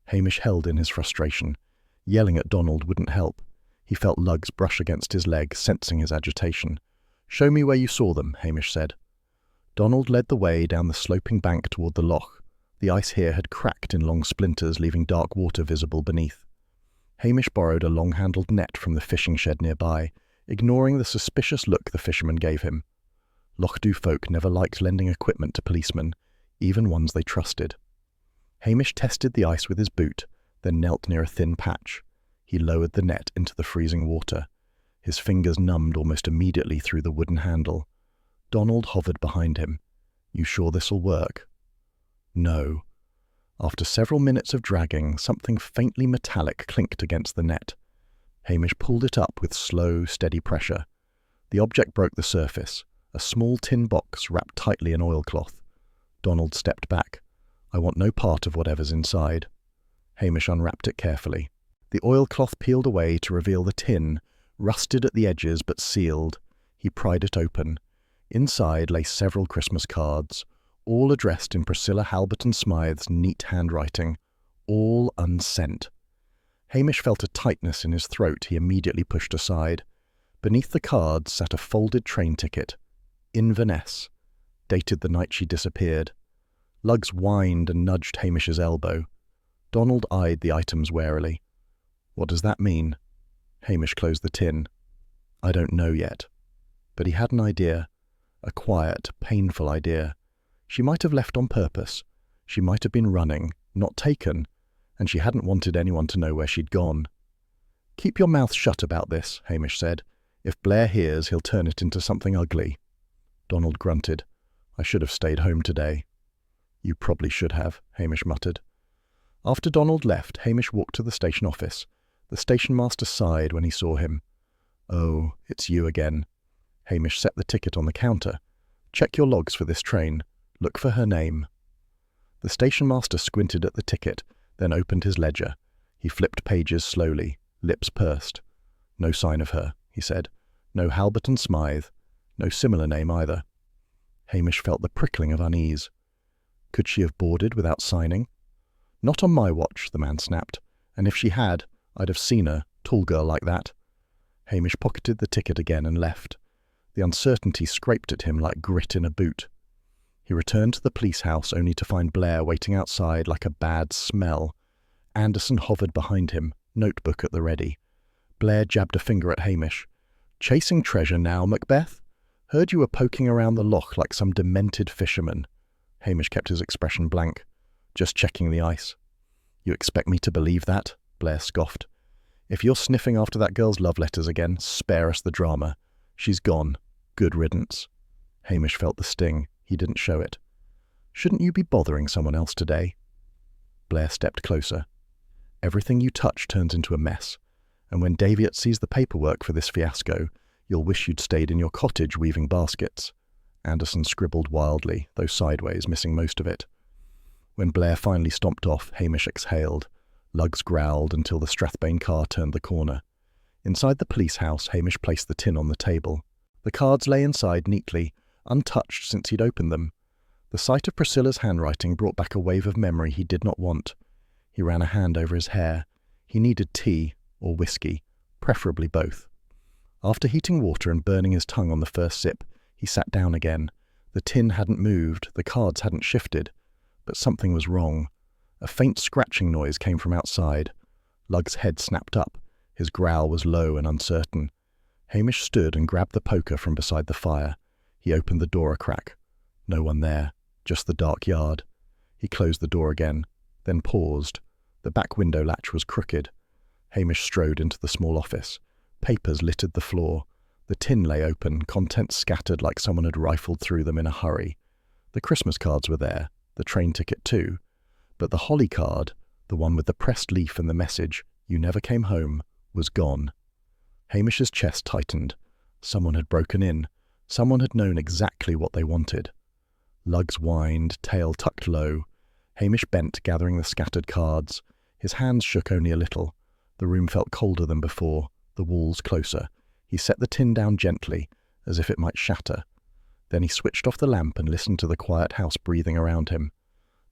Hamish held in his frustration. Yelling at Donald wouldn't help. He felt Lugs brush against his leg, sensing his agitation. "Show me where you saw them," Hamish said. Donald led the way down the sloping bank toward the loch. The ice here had cracked in long splinters, leaving dark water visible beneath. Hamish borrowed a long-handled net from the fishing shed nearby, ignoring the suspicious look the fisherman gave him. Lochdu folk never liked lending equipment to policemen, even ones they trusted. Hamish tested the ice with his boot, then knelt near a thin patch. He lowered the net into the freezing water. His fingers numbed almost immediately through the wooden handle. Donald hovered behind him. "You sure this'll work?" "No." After several minutes of dragging, something faintly metallic clinked against the net. Hamish pulled it up with slow, steady pressure. The object broke the surface, a small tin box wrapped tightly in oilcloth. Donald stepped back. "I want no part of whatever's inside." Hamish unwrapped it carefully. The oilcloth peeled away to reveal the tin, rusted at the edges but sealed. He pried it open. Inside lay several Christmas cards, all addressed in Priscilla Halberton Smythe's neat handwriting, all unsent. Hamish felt a tightness in his throat he immediately pushed aside. Beneath the cards sat a folded train ticket. Inverness, dated the night she disappeared. Luggs whined and nudged Hamish's elbow. Donald eyed the items warily. "What does that mean?" Hamish closed the tin. "I don't know yet." But he had an idea. A quiet, painful idea. She might have left on purpose. She might have been running, not taken, and she hadn't wanted anyone to know where she'd gone. "Keep your mouth shut about this," Hamish said. "If Blair hears, he'll turn it into something ugly." Donald grunted. "I should have stayed home today." "You probably should have," Hamish muttered. After Donald left, Hamish walked to the station office. The station master sighed when he saw him. "Oh, it's you again." Hamish set the ticket on the counter. "Check your logs for this train. Look for her name." The station master squinted at the ticket, then opened his ledger. He flipped pages slowly, lips pursed. "No sign of her," he said. "No Halberton Smythe. No similar name either." Hamish felt the prickling of unease. Could she have boarded without signing? "Not on my watch," the man snapped. "And if she had, I'd have seen her, tall girl like that." Hamish pocketed the ticket again and left. The uncertainty scraped at him like grit in a boot. He returned to the police house only to find Blair waiting outside like a bad smell. Anderson hovered behind him, notebook at the ready. Blair jabbed a finger at Hamish. "Chasing treasure now, Macbeth? Heard you were poking around the loch like some demented fisherman." Hamish kept his expression blank. "Just checking the ice." "You expect me to believe that?" Blair scoffed. "If you're sniffing after that girl's love letters again, spare us the drama. She's gone. Good riddance." Hamish felt the sting. He didn't show it. "Shouldn't you be bothering someone else today?" Blair stepped closer. "Everything you touch turns into a mess, and when Daviot sees the paperwork for this fiasco, you'll wish you'd stayed in your cottage weaving baskets." Anderson scribbled wildly, though sideways, missing most of it. When Blair finally stomped off, Hamish exhaled. Luggs growled until the Strathbane car turned the corner. Inside the police house, Hamish placed the tin on the table. The cards lay inside neatly, untouched since he'd opened them. The sight of Priscilla's handwriting brought back a wave of memory he did not want. He ran a hand over his hair. He needed tea, or whiskey, preferably both. After heating water and burning his tongue on the first sip, he sat down again. The tin hadn't moved, the cards hadn't shifted. But something was wrong. A faint scratching noise came from outside. Luggs' head snapped up. His growl was low and uncertain. Hamish stood and grabbed the poker from beside the fire. He opened the door a crack. No one there, just the dark yard. He closed the door again, then paused. The back window latch was crooked. Hamish strode into the small office. Papers littered the floor. The tin lay open, contents scattered like someone had rifled through them in a hurry. The Christmas cards were there, the train ticket too. But the holly card, the one with the pressed leaf and the message, "You never came home," was gone. Hamish's chest tightened. Someone had broken in. Someone had known exactly what they wanted. Luggs whined, tail tucked low. Hamish bent, gathering the scattered cards. His hands shook only a little. The room felt colder than before, the walls closer. He set the tin down gently, as if it might shatter. Then he switched off the lamp and listened to the quiet house breathing around him.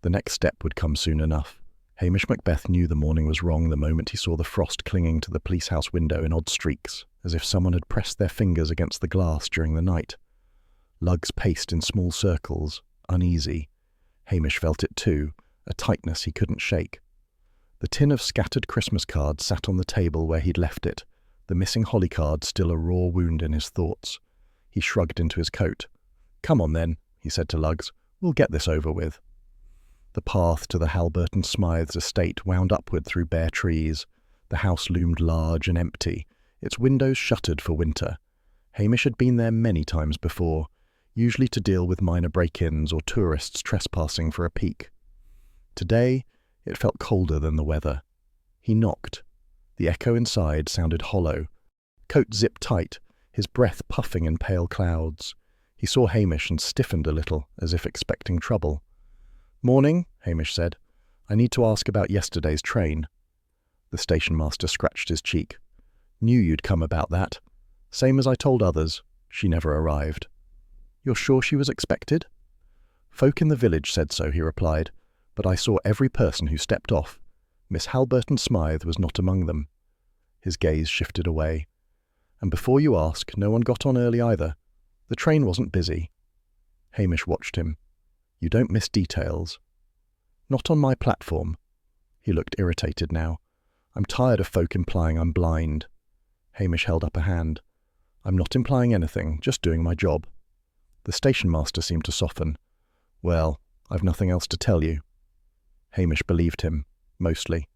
The next step would come soon enough. Hamish Macbeth knew the morning was wrong the moment he saw the frost clinging to the police house window in odd streaks, as if someone had pressed their fingers against the glass during the night. Luggs paced in small circles, uneasy. Hamish felt it too, a tightness he couldn't shake. The tin of scattered Christmas cards sat on the table where he'd left it, the missing holly card still a raw wound in his thoughts. He shrugged into his coat. "Come on then," he said to Luggs. "We'll get this over with." The path to the Halberton Smythe's estate wound upward through bare trees. The house loomed large and empty, its windows shuttered for winter. Hamish had been there many times before, usually to deal with minor break-ins or tourists trespassing for a peek. Today, it felt colder than the weather. He knocked. The echo inside sounded hollow. Coat zipped tight, his breath puffing in pale clouds. He saw Hamish and stiffened a little, as if expecting trouble. "Morning," Hamish said. "I need to ask about yesterday's train." The station master scratched his cheek. "Knew you'd come about that. Same as I told others. She never arrived." "You're sure she was expected?" "Folk in the village said so," he replied, "but I saw every person who stepped off. Miss Halberton Smythe was not among them." His gaze shifted away. "And before you ask, no one got on early either. The train wasn't busy." Hamish watched him. "You don't miss details." "Not on my platform." He looked irritated now. "I'm tired of folk implying I'm blind." Hamish held up a hand. "I'm not implying anything, just doing my job." The station master seemed to soften. "Well, I've nothing else to tell you." Hamish believed him, mostly.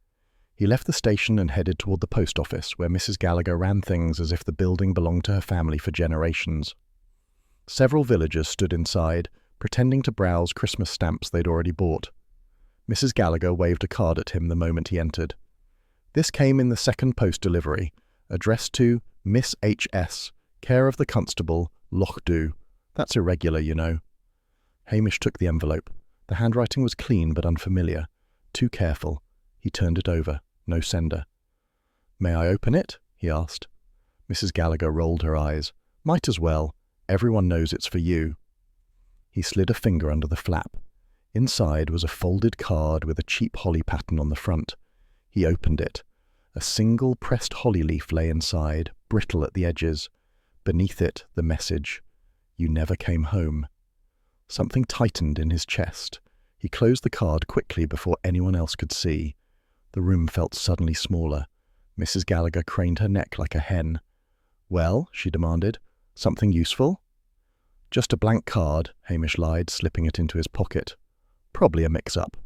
He left the station and headed toward the post office, where Mrs. Gallagher ran things as if the building belonged to her family for generations. Several villagers stood inside, pretending to browse Christmas stamps they'd already bought. Mrs. Gallagher waved a card at him the moment he entered. "This came in the second post delivery, addressed to Miss H.S., care of the constable, Lochdu. That's irregular, you know." Hamish took the envelope. The handwriting was clean but unfamiliar. Too careful. He turned it over. No sender. "May I open it?" he asked. Mrs. Gallagher rolled her eyes. "Might as well. Everyone knows it's for you." He slid a finger under the flap. Inside was a folded card with a cheap holly pattern on the front. He opened it. A single pressed holly leaf lay inside, brittle at the edges. Beneath it, the message, "You never came home." Something tightened in his chest. He closed the card quickly before anyone else could see. The room felt suddenly smaller. Mrs. Gallagher craned her neck like a hen. "Well," she demanded, "something useful?" "Just a blank card," Hamish lied, slipping it into his pocket. "Probably a mix-up."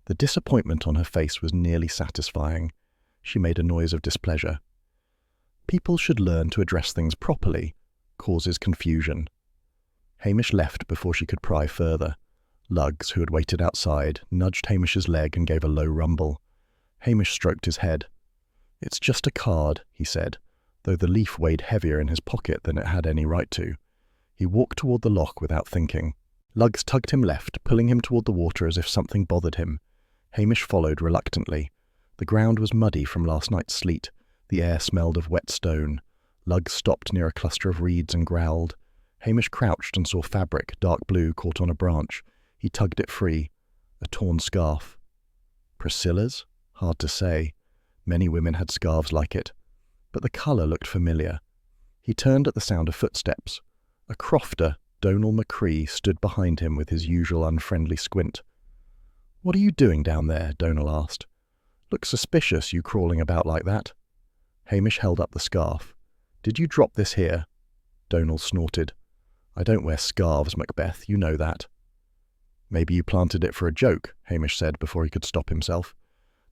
The disappointment on her face was nearly satisfying. She made a noise of displeasure. "People should learn to address things properly. Causes confusion." Hamish left before she could pry further. Luggs, who had waited outside, nudged Hamish's leg and gave a low rumble. Hamish stroked his head. "It's just a card," he said, though the leaf weighed heavier in his pocket than it had any right to. He walked toward the lock without thinking. Luggs tugged him left, pulling him toward the water as if something bothered him. Hamish followed reluctantly. The ground was muddy from last night's sleet. The air smelled of wet stone. Luggs stopped near a cluster of reeds and growled. Hamish crouched and saw fabric, dark blue, caught on a branch. He tugged it free. A torn scarf. Priscilla's? Hard to say. Many women had scarves like it. But the colour looked familiar. He turned at the sound of footsteps. A crofter, Donal McCree, stood behind him with his usual unfriendly squint. "What are you doing down there?" Donal asked. "Looks suspicious, you crawling about like that." Hamish held up the scarf. "Did you drop this here?" Donal snorted. "I don't wear scarves, Macbeth, you know that." "Maybe you planted it for a joke," Hamish said before he could stop himself.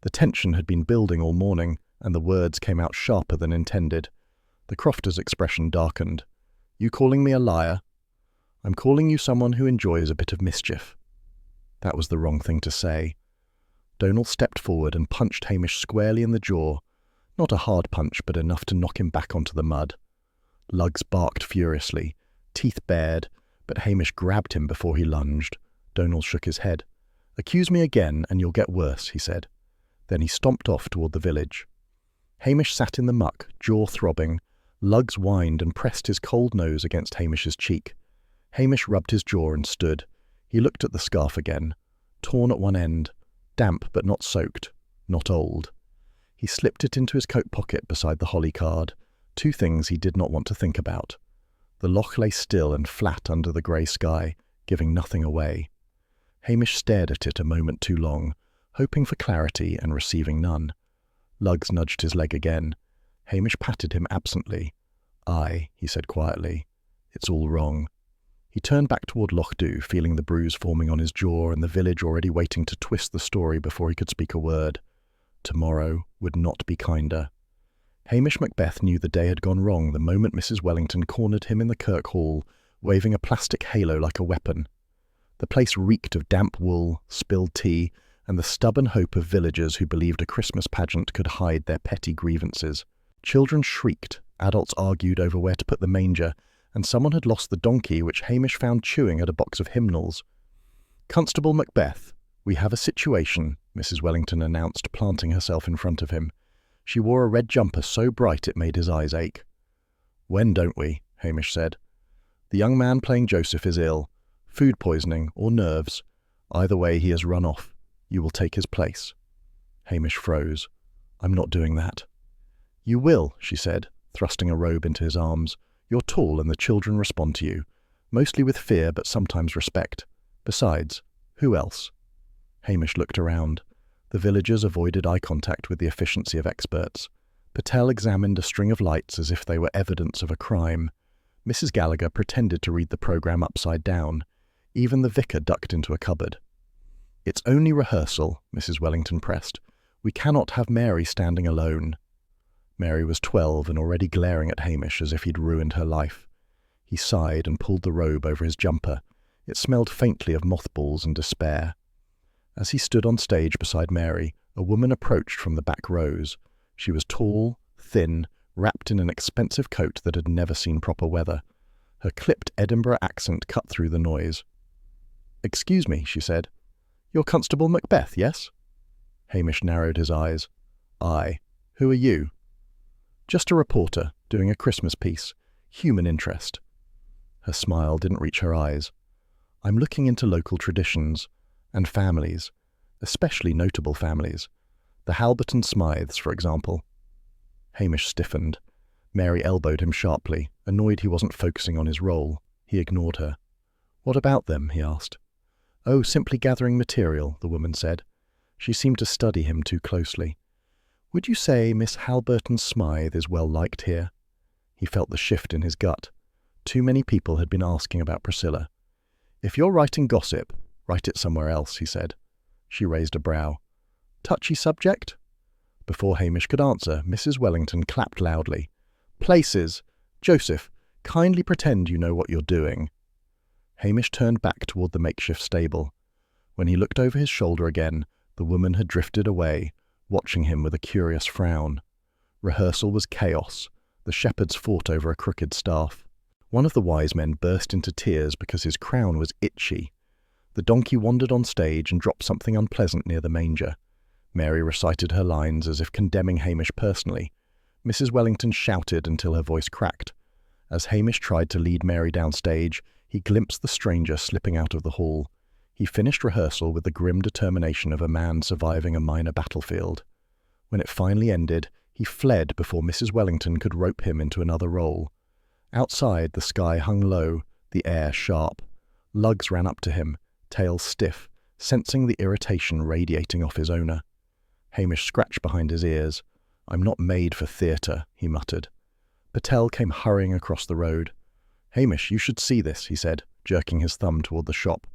The tension had been building all morning, and the words came out sharper than intended. The crofter's expression darkened. "You calling me a liar?" "I'm calling you someone who enjoys a bit of mischief." That was the wrong thing to say. Donal stepped forward and punched Hamish squarely in the jaw. Not a hard punch, but enough to knock him back onto the mud. Luggs barked furiously, teeth bared, but Hamish grabbed him before he lunged. Donal shook his head. "Accuse me again, and you'll get worse," he said. Then he stomped off toward the village. Hamish sat in the muck, jaw throbbing. Luggs whined and pressed his cold nose against Hamish's cheek. Hamish rubbed his jaw and stood. He looked at the scarf again. Torn at one end. Damp but not soaked. Not old. He slipped it into his coat pocket beside the holly card. Two things he did not want to think about. The loch lay still and flat under the grey sky, giving nothing away. Hamish stared at it a moment too long, hoping for clarity and receiving none. Luggs nudged his leg again. Hamish patted him absently. "Aye," he said quietly. "It's all wrong." He turned back toward Lochdu, feeling the bruise forming on his jaw and the village already waiting to twist the story before he could speak a word. Tomorrow would not be kinder. Hamish Macbeth knew the day had gone wrong the moment Mrs. Wellington cornered him in the Kirk Hall, waving a plastic halo like a weapon. The place reeked of damp wool, spilled tea, and the stubborn hope of villagers who believed a Christmas pageant could hide their petty grievances. Children shrieked, adults argued over where to put the manger, and someone had lost the donkey which Hamish found chewing at a box of hymnals. "Constable Macbeth, we have a situation," Mrs. Wellington announced, planting herself in front of him. She wore a red jumper so bright it made his eyes ache. "When don't we?" Hamish said. "The young man playing Joseph is ill. Food poisoning or nerves. Either way, he has run off. You will take his place." Hamish froze. "I'm not doing that." "You will," she said, thrusting a robe into his arms. "You're tall and the children respond to you. Mostly with fear, but sometimes respect. Besides, who else?" Hamish looked around. The villagers avoided eye contact with the efficiency of experts. Patel examined a string of lights as if they were evidence of a crime. Mrs. Gallagher pretended to read the programme upside down. Even the vicar ducked into a cupboard. "It's only rehearsal," Mrs. Wellington pressed. "We cannot have Mary standing alone." Mary was 12 and already glaring at Hamish as if he'd ruined her life. He sighed and pulled the robe over his jumper. It smelled faintly of mothballs and despair. As he stood on stage beside Mary, a woman approached from the back rows. She was tall, thin, wrapped in an expensive coat that had never seen proper weather. Her clipped Edinburgh accent cut through the noise. "Excuse me," she said. "You're Constable Macbeth, yes?" Hamish narrowed his eyes. "Aye. Who are you?" "Just a reporter, doing a Christmas piece. Human interest." Her smile didn't reach her eyes. "I'm looking into local traditions. And families. Especially notable families. The Halberton Smythes, for example." Hamish stiffened. Mary elbowed him sharply, annoyed he wasn't focusing on his role. He ignored her. "What about them?" he asked. "Oh, simply gathering material," the woman said. She seemed to study him too closely. "Would you say Miss Halberton Smythe is well liked here?" He felt the shift in his gut. Too many people had been asking about Priscilla. "If you're writing gossip, write it somewhere else," he said. She raised a brow. "Touchy subject?" Before Hamish could answer, Mrs. Wellington clapped loudly. "Places! Joseph, kindly pretend you know what you're doing." Hamish turned back toward the makeshift stable. When he looked over his shoulder again, the woman had drifted away, watching him with a curious frown. Rehearsal was chaos. The shepherds fought over a crooked staff. One of the wise men burst into tears because his crown was itchy. The donkey wandered on stage and dropped something unpleasant near the manger. Mary recited her lines as if condemning Hamish personally. Mrs. Wellington shouted until her voice cracked. As Hamish tried to lead Mary downstage, he glimpsed the stranger slipping out of the hall. He finished rehearsal with the grim determination of a man surviving a minor battlefield. When it finally ended, he fled before Mrs. Wellington could rope him into another role. Outside, the sky hung low, the air sharp. Lugs ran up to him, tails stiff, sensing the irritation radiating off his owner. Hamish scratched behind his ears. "I'm not made for theatre," he muttered. Patel came hurrying across the road. "Hamish, you should see this," he said, jerking his thumb toward the shop.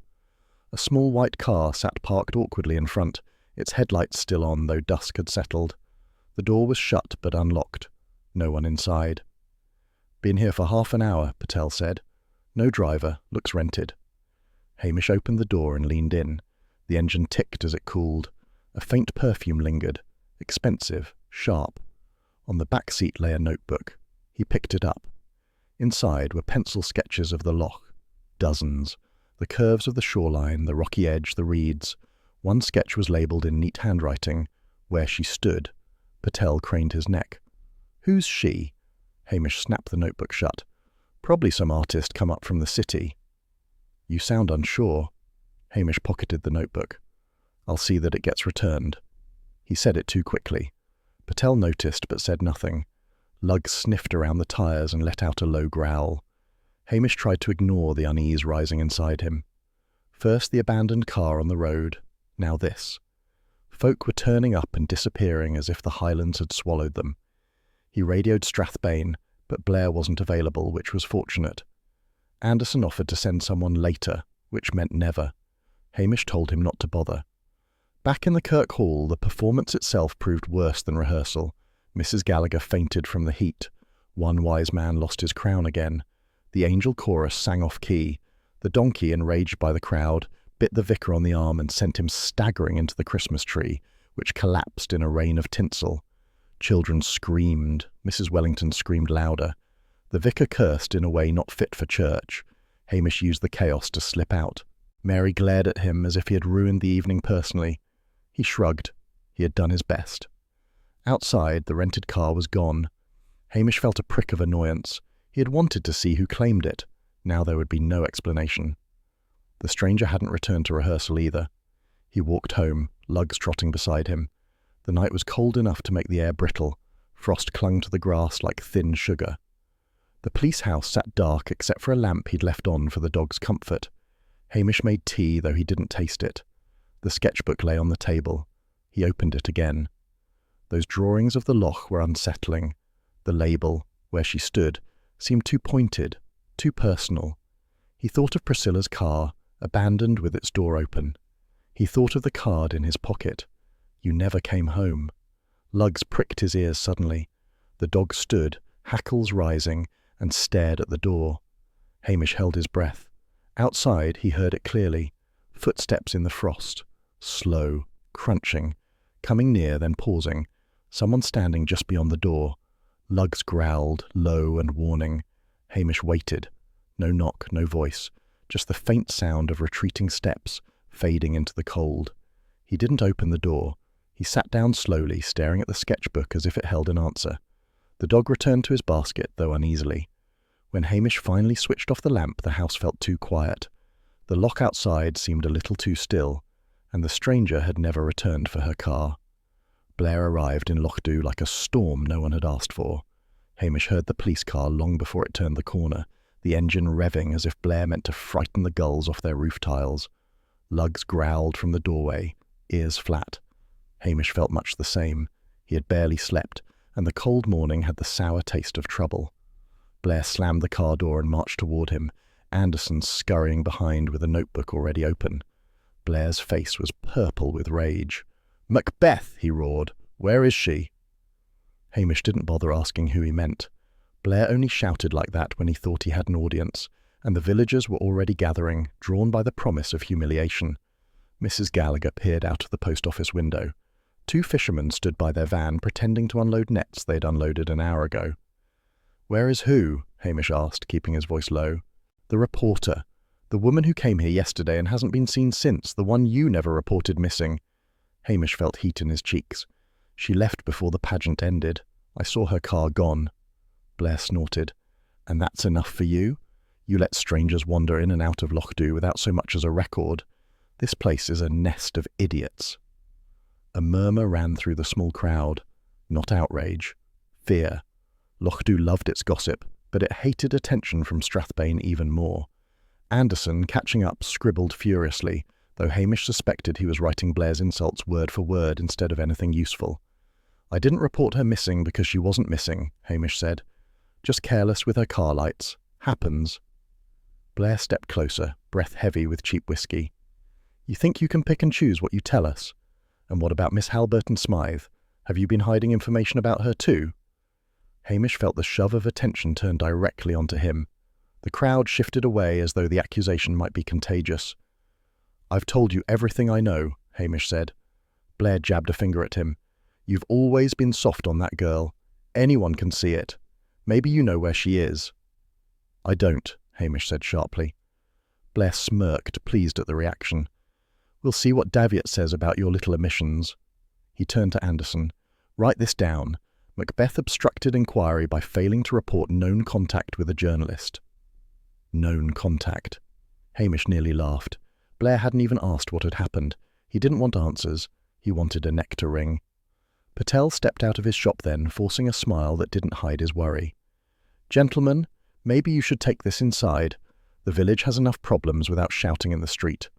A small white car sat parked awkwardly in front, its headlights still on, though dusk had settled. The door was shut but unlocked. No one inside. "Been here for half an hour," Patel said. "No driver, looks rented." Hamish opened the door and leaned in. The engine ticked as it cooled. A faint perfume lingered. Expensive, sharp. On the back seat lay a notebook. He picked it up. Inside were pencil sketches of the loch. Dozens. The curves of the shoreline, the rocky edge, the reeds. One sketch was labelled in neat handwriting, "Where she stood." Patel craned his neck. "Who's she?" Hamish snapped the notebook shut. "Probably some artist come up from the city." "You sound unsure." Hamish pocketed the notebook. "I'll see that it gets returned." He said it too quickly. Patel noticed but said nothing. Lugs sniffed around the tyres and let out a low growl. Hamish tried to ignore the unease rising inside him. First the abandoned car on the road, now this. Folk were turning up and disappearing as if the Highlands had swallowed them. He radioed Strathbane, but Blair wasn't available, which was fortunate. Anderson offered to send someone later, which meant never. Hamish told him not to bother. Back in the Kirk Hall, the performance itself proved worse than rehearsal. Mrs. Gallagher fainted from the heat. One wise man lost his crown again. The angel chorus sang off key. The donkey, enraged by the crowd, bit the vicar on the arm and sent him staggering into the Christmas tree, which collapsed in a rain of tinsel. Children screamed. Mrs. Wellington screamed louder. The vicar cursed in a way not fit for church. Hamish used the chaos to slip out. Mary glared at him as if he had ruined the evening personally. He shrugged. He had done his best. Outside, the rented car was gone. Hamish felt a prick of annoyance. He had wanted to see who claimed it. Now there would be no explanation. The stranger hadn't returned to rehearsal either. He walked home, lugs trotting beside him. The night was cold enough to make the air brittle. Frost clung to the grass like thin sugar. The police house sat dark except for a lamp he'd left on for the dog's comfort. Hamish made tea, though he didn't taste it. The sketchbook lay on the table. He opened it again. Those drawings of the loch were unsettling. The label, where she stood, seemed too pointed, too personal. He thought of Priscilla's car, abandoned with its door open. He thought of the card in his pocket. You never came home. Lugs pricked his ears suddenly. The dog stood, hackles rising, and stared at the door. Hamish held his breath. Outside, he heard it clearly. Footsteps in the frost. Slow, crunching. Coming near, then pausing. Someone standing just beyond the door. Lugs growled, low and warning. Hamish waited. No knock, no voice. Just the faint sound of retreating steps, fading into the cold. He didn't open the door. He sat down slowly, staring at the sketchbook as if it held an answer. The dog returned to his basket, though uneasily. When Hamish finally switched off the lamp, the house felt too quiet. The loch outside seemed a little too still, and the stranger had never returned for her car. Blair arrived in Lochdu like a storm no one had asked for. Hamish heard the police car long before it turned the corner, the engine revving as if Blair meant to frighten the gulls off their roof tiles. Lugs growled from the doorway, ears flat. Hamish felt much the same. He had barely slept, and the cold morning had the sour taste of trouble. Blair slammed the car door and marched toward him, Anderson scurrying behind with a notebook already open. Blair's face was purple with rage. "Macbeth!" he roared. "Where is she?" Hamish didn't bother asking who he meant. Blair only shouted like that when he thought he had an audience, and the villagers were already gathering, drawn by the promise of humiliation. Mrs. Gallagher peered out of the post office window. 2 fishermen stood by their van pretending to unload nets they'd unloaded an hour ago. "Where is who?" Hamish asked, keeping his voice low. "The reporter. The woman who came here yesterday and hasn't been seen since, the one you never reported missing." Hamish felt heat in his cheeks. "She left before the pageant ended. I saw her car gone." Blair snorted. "And that's enough for you? You let strangers wander in and out of Lochdu without so much as a record. This place is a nest of idiots." A murmur ran through the small crowd. Not outrage. Fear. Lochdu loved its gossip, but it hated attention from Strathbane even more. Anderson, catching up, scribbled furiously, though Hamish suspected he was writing Blair's insults word for word instead of anything useful. "I didn't report her missing because she wasn't missing," Hamish said. "Just careless with her car lights. Happens." Blair stepped closer, breath heavy with cheap whiskey. "You think you can pick and choose what you tell us? And what about Miss Halberton Smythe? Have you been hiding information about her too?" Hamish felt the shove of attention turn directly onto him. The crowd shifted away as though the accusation might be contagious. "I've told you everything I know," Hamish said. Blair jabbed a finger at him. "You've always been soft on that girl. Anyone can see it. Maybe you know where she is." "I don't," Hamish said sharply. Blair smirked, pleased at the reaction. "We'll see what Davitt says about your little omissions." He turned to Anderson. "Write this down. Macbeth obstructed inquiry by failing to report known contact with a journalist." Known contact. Hamish nearly laughed. Blair hadn't even asked what had happened. He didn't want answers. He wanted a neck to wring. Patel stepped out of his shop then, forcing a smile that didn't hide his worry. "Gentlemen, maybe you should take this inside. The village has enough problems without shouting in the street."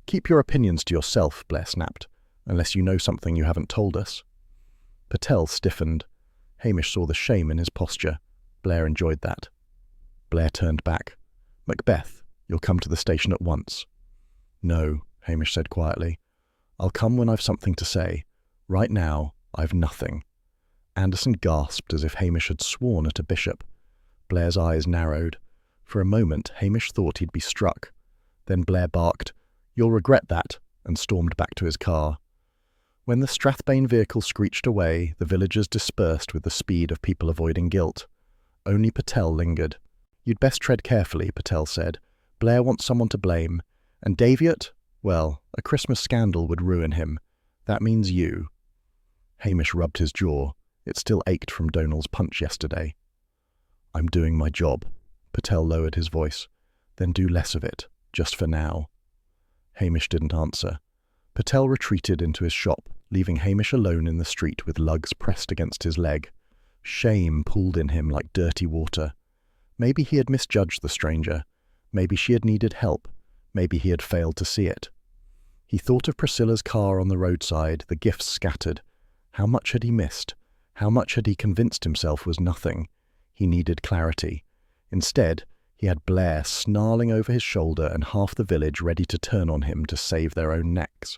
"Keep your opinions to yourself," Blair snapped, "unless you know something you haven't told us." Patel stiffened. Hamish saw the shame in his posture. Blair enjoyed that. Blair turned back. "Macbeth, you'll come to the station at once." "No," Hamish said quietly. "I'll come when I've something to say. Right now, I've nothing." Anderson gasped as if Hamish had sworn at a bishop. Blair's eyes narrowed. For a moment, Hamish thought he'd be struck. Then Blair barked, "You'll regret that," and stormed back to his car. When the Strathbane vehicle screeched away, the villagers dispersed with the speed of people avoiding guilt. Only Patel lingered. "You'd best tread carefully," Patel said. "Blair wants someone to blame, And Daviot? Well, a Christmas scandal would ruin him. That means you. Hamish rubbed his jaw. It still ached from Donal's punch yesterday. I'm doing my job. Patel lowered his voice. Then do less of it, just for now. Hamish didn't answer. Patel retreated into his shop, leaving Hamish alone in the street with lugs pressed against his leg. Shame pooled in him like dirty water. Maybe he had misjudged the stranger. Maybe she had needed help. Maybe he had failed to see it. He thought of Priscilla's car on the roadside, the gifts scattered. How much had he missed? How much had he convinced himself was nothing? He needed clarity. Instead, he had Blair snarling over his shoulder and half the village ready to turn on him to save their own necks.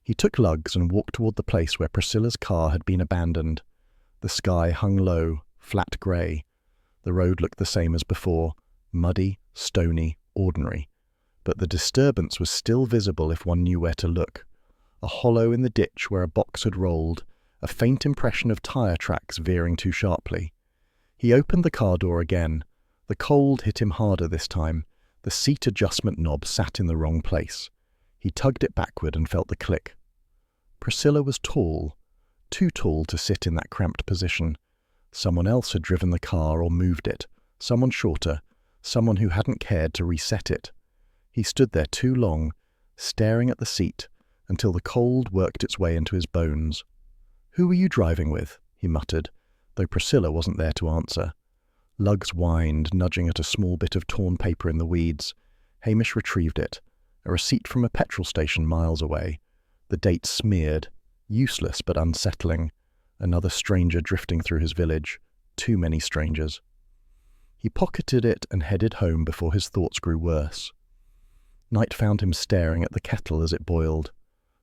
He took lugs and walked toward the place where Priscilla's car had been abandoned. The sky hung low, flat grey. The road looked the same as before, muddy, stony, ordinary. But the disturbance was still visible if one knew where to look. A hollow in the ditch where a box had rolled, a faint impression of tyre tracks veering too sharply. He opened the car door again. The cold hit him harder this time. The seat adjustment knob sat in the wrong place. He tugged it backward and felt the click. Priscilla was tall, too tall to sit in that cramped position. Someone else had driven the car or moved it, someone shorter, someone who hadn't cared to reset it. He stood there too long, staring at the seat, until the cold worked its way into his bones. "Who were you driving with?" he muttered, though Priscilla wasn't there to answer. Lugs whined, nudging at a small bit of torn paper in the weeds. Hamish retrieved it, a receipt from a petrol station miles away. The date smeared, useless but unsettling. Another stranger drifting through his village. Too many strangers. He pocketed it and headed home before his thoughts grew worse. Night found him staring at the kettle as it boiled.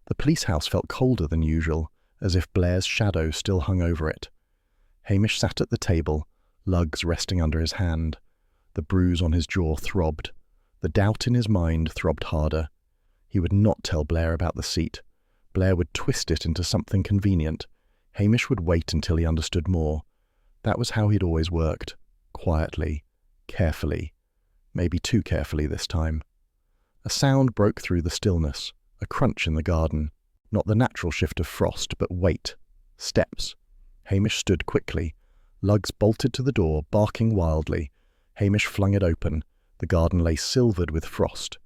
The police house felt colder than usual, as if Blair's shadow still hung over it. Hamish sat at the table, lugs resting under his hand. The bruise on his jaw throbbed. The doubt in his mind throbbed harder. He would not tell Blair about the seat. Blair would twist it into something convenient. Hamish would wait until he understood more. That was how he'd always worked. Quietly, carefully. Maybe too carefully this time. A sound broke through the stillness, a crunch in the garden. Not the natural shift of frost, but weight. Steps. Hamish stood quickly. Lugs bolted to the door, barking wildly. Hamish flung it open. The garden lay silvered with frost.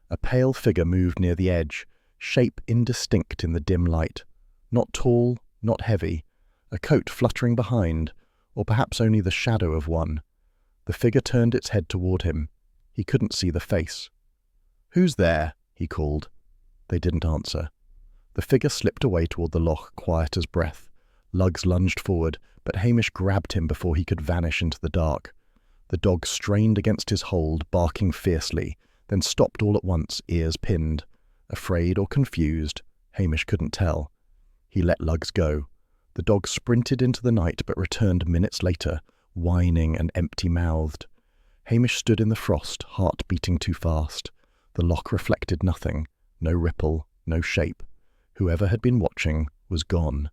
A pale figure moved near the edge, shape indistinct in the dim light. Not tall, not heavy. A coat fluttering behind, or perhaps only the shadow of one. The figure turned its head toward him. He couldn't see the face. "Who's there?" he called. They didn't answer. The figure slipped away toward the loch, quiet as breath. Lugs lunged forward, but Hamish grabbed him before he could vanish into the dark. The dog strained against his hold, barking fiercely, then stopped all at once, ears pinned. Afraid or confused, Hamish couldn't tell. He let Lugs go. The dog sprinted into the night but returned minutes later, whining and empty-mouthed. Hamish stood in the frost, heart beating too fast. The loch reflected nothing, no ripple, no shape. Whoever had been watching was gone.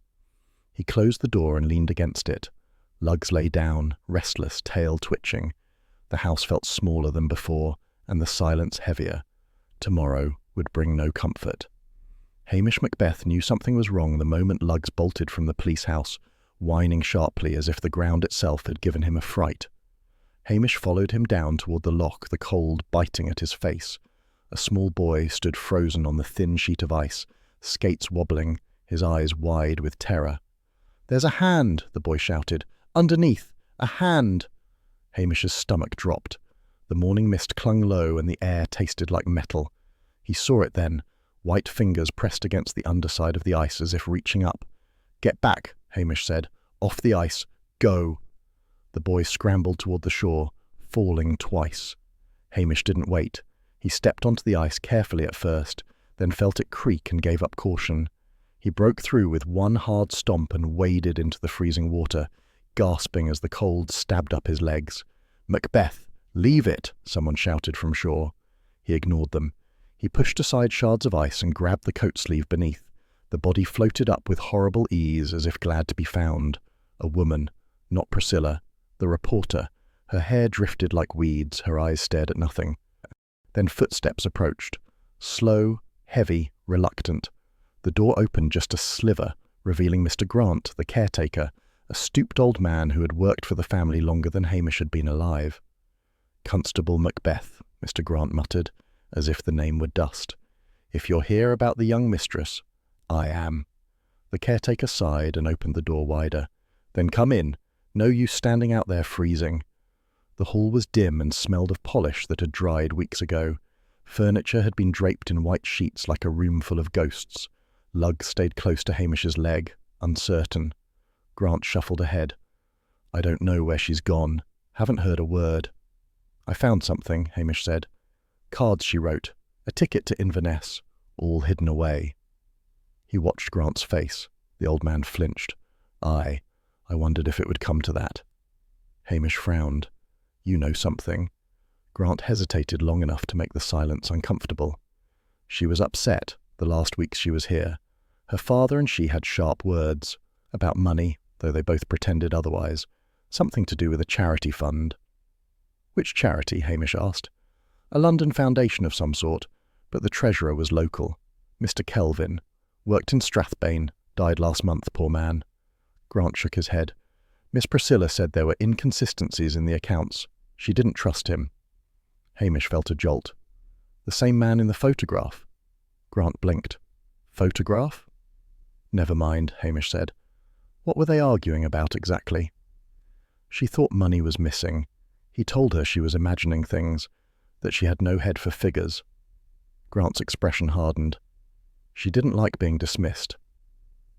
He closed the door and leaned against it. Lugs lay down, restless, tail twitching. The house felt smaller than before, and the silence heavier. Tomorrow would bring no comfort. Hamish Macbeth knew something was wrong the moment Lugs bolted from the police house, whining sharply as if the ground itself had given him a fright. Hamish followed him down toward the loch, the cold biting at his face. A small boy stood frozen on the thin sheet of ice, skates wobbling, his eyes wide with terror. "There's a hand!" the boy shouted. "Underneath! A hand!" Hamish's stomach dropped. The morning mist clung low and the air tasted like metal. He saw it then, white fingers pressed against the underside of the ice as if reaching up. "Get back," Hamish said. "Off the ice. Go." The boy scrambled toward the shore, falling twice. Hamish didn't wait. He stepped onto the ice carefully at first, then felt it creak and gave up caution. He broke through with one hard stomp and waded into the freezing water, gasping as the cold stabbed up his legs. "Macbeth, leave it!" someone shouted from shore. He ignored them. He pushed aside shards of ice and grabbed the coat sleeve beneath. The body floated up with horrible ease as if glad to be found. A woman, not Priscilla, the reporter. Her hair drifted like weeds, her eyes stared at nothing. Then footsteps approached. Slow, heavy, reluctant. The door opened just a sliver, revealing Mr. Grant, the caretaker, a stooped old man who had worked for the family longer than Hamish had been alive. "Constable Macbeth," Mr. Grant muttered, as if the name were dust. "If you're here about the young mistress, I am." The caretaker sighed and opened the door wider. "Then come in. No use standing out there freezing." The hall was dim and smelled of polish that had dried weeks ago. Furniture had been draped in white sheets like a room full of ghosts. Lugg stayed close to Hamish's leg, uncertain. Grant shuffled ahead. "I don't know where she's gone. Haven't heard a word." "I found something," Hamish said. "Cards she wrote. A ticket to Inverness. All hidden away." He watched Grant's face. The old man flinched. "I wondered if it would come to that." Hamish frowned. "You know something." Grant hesitated long enough to make the silence uncomfortable. "She was upset the last weeks she was here. Her father and she had sharp words. About money, though they both pretended otherwise. Something to do with a charity fund." "Which charity?" Hamish asked. "A London foundation of some sort, but the treasurer was local. Mr. Kelvin. Worked in Strathbane. Died last month, poor man." Grant shook his head. "Miss Priscilla said there were inconsistencies in the accounts. She didn't trust him." Hamish felt a jolt. "The same man in the photograph?" Grant blinked. "Photograph?" "Never mind," Hamish said. "What were they arguing about exactly?" "She thought money was missing. He told her she was imagining things, that she had no head for figures." Grant's expression hardened. "She didn't like being dismissed."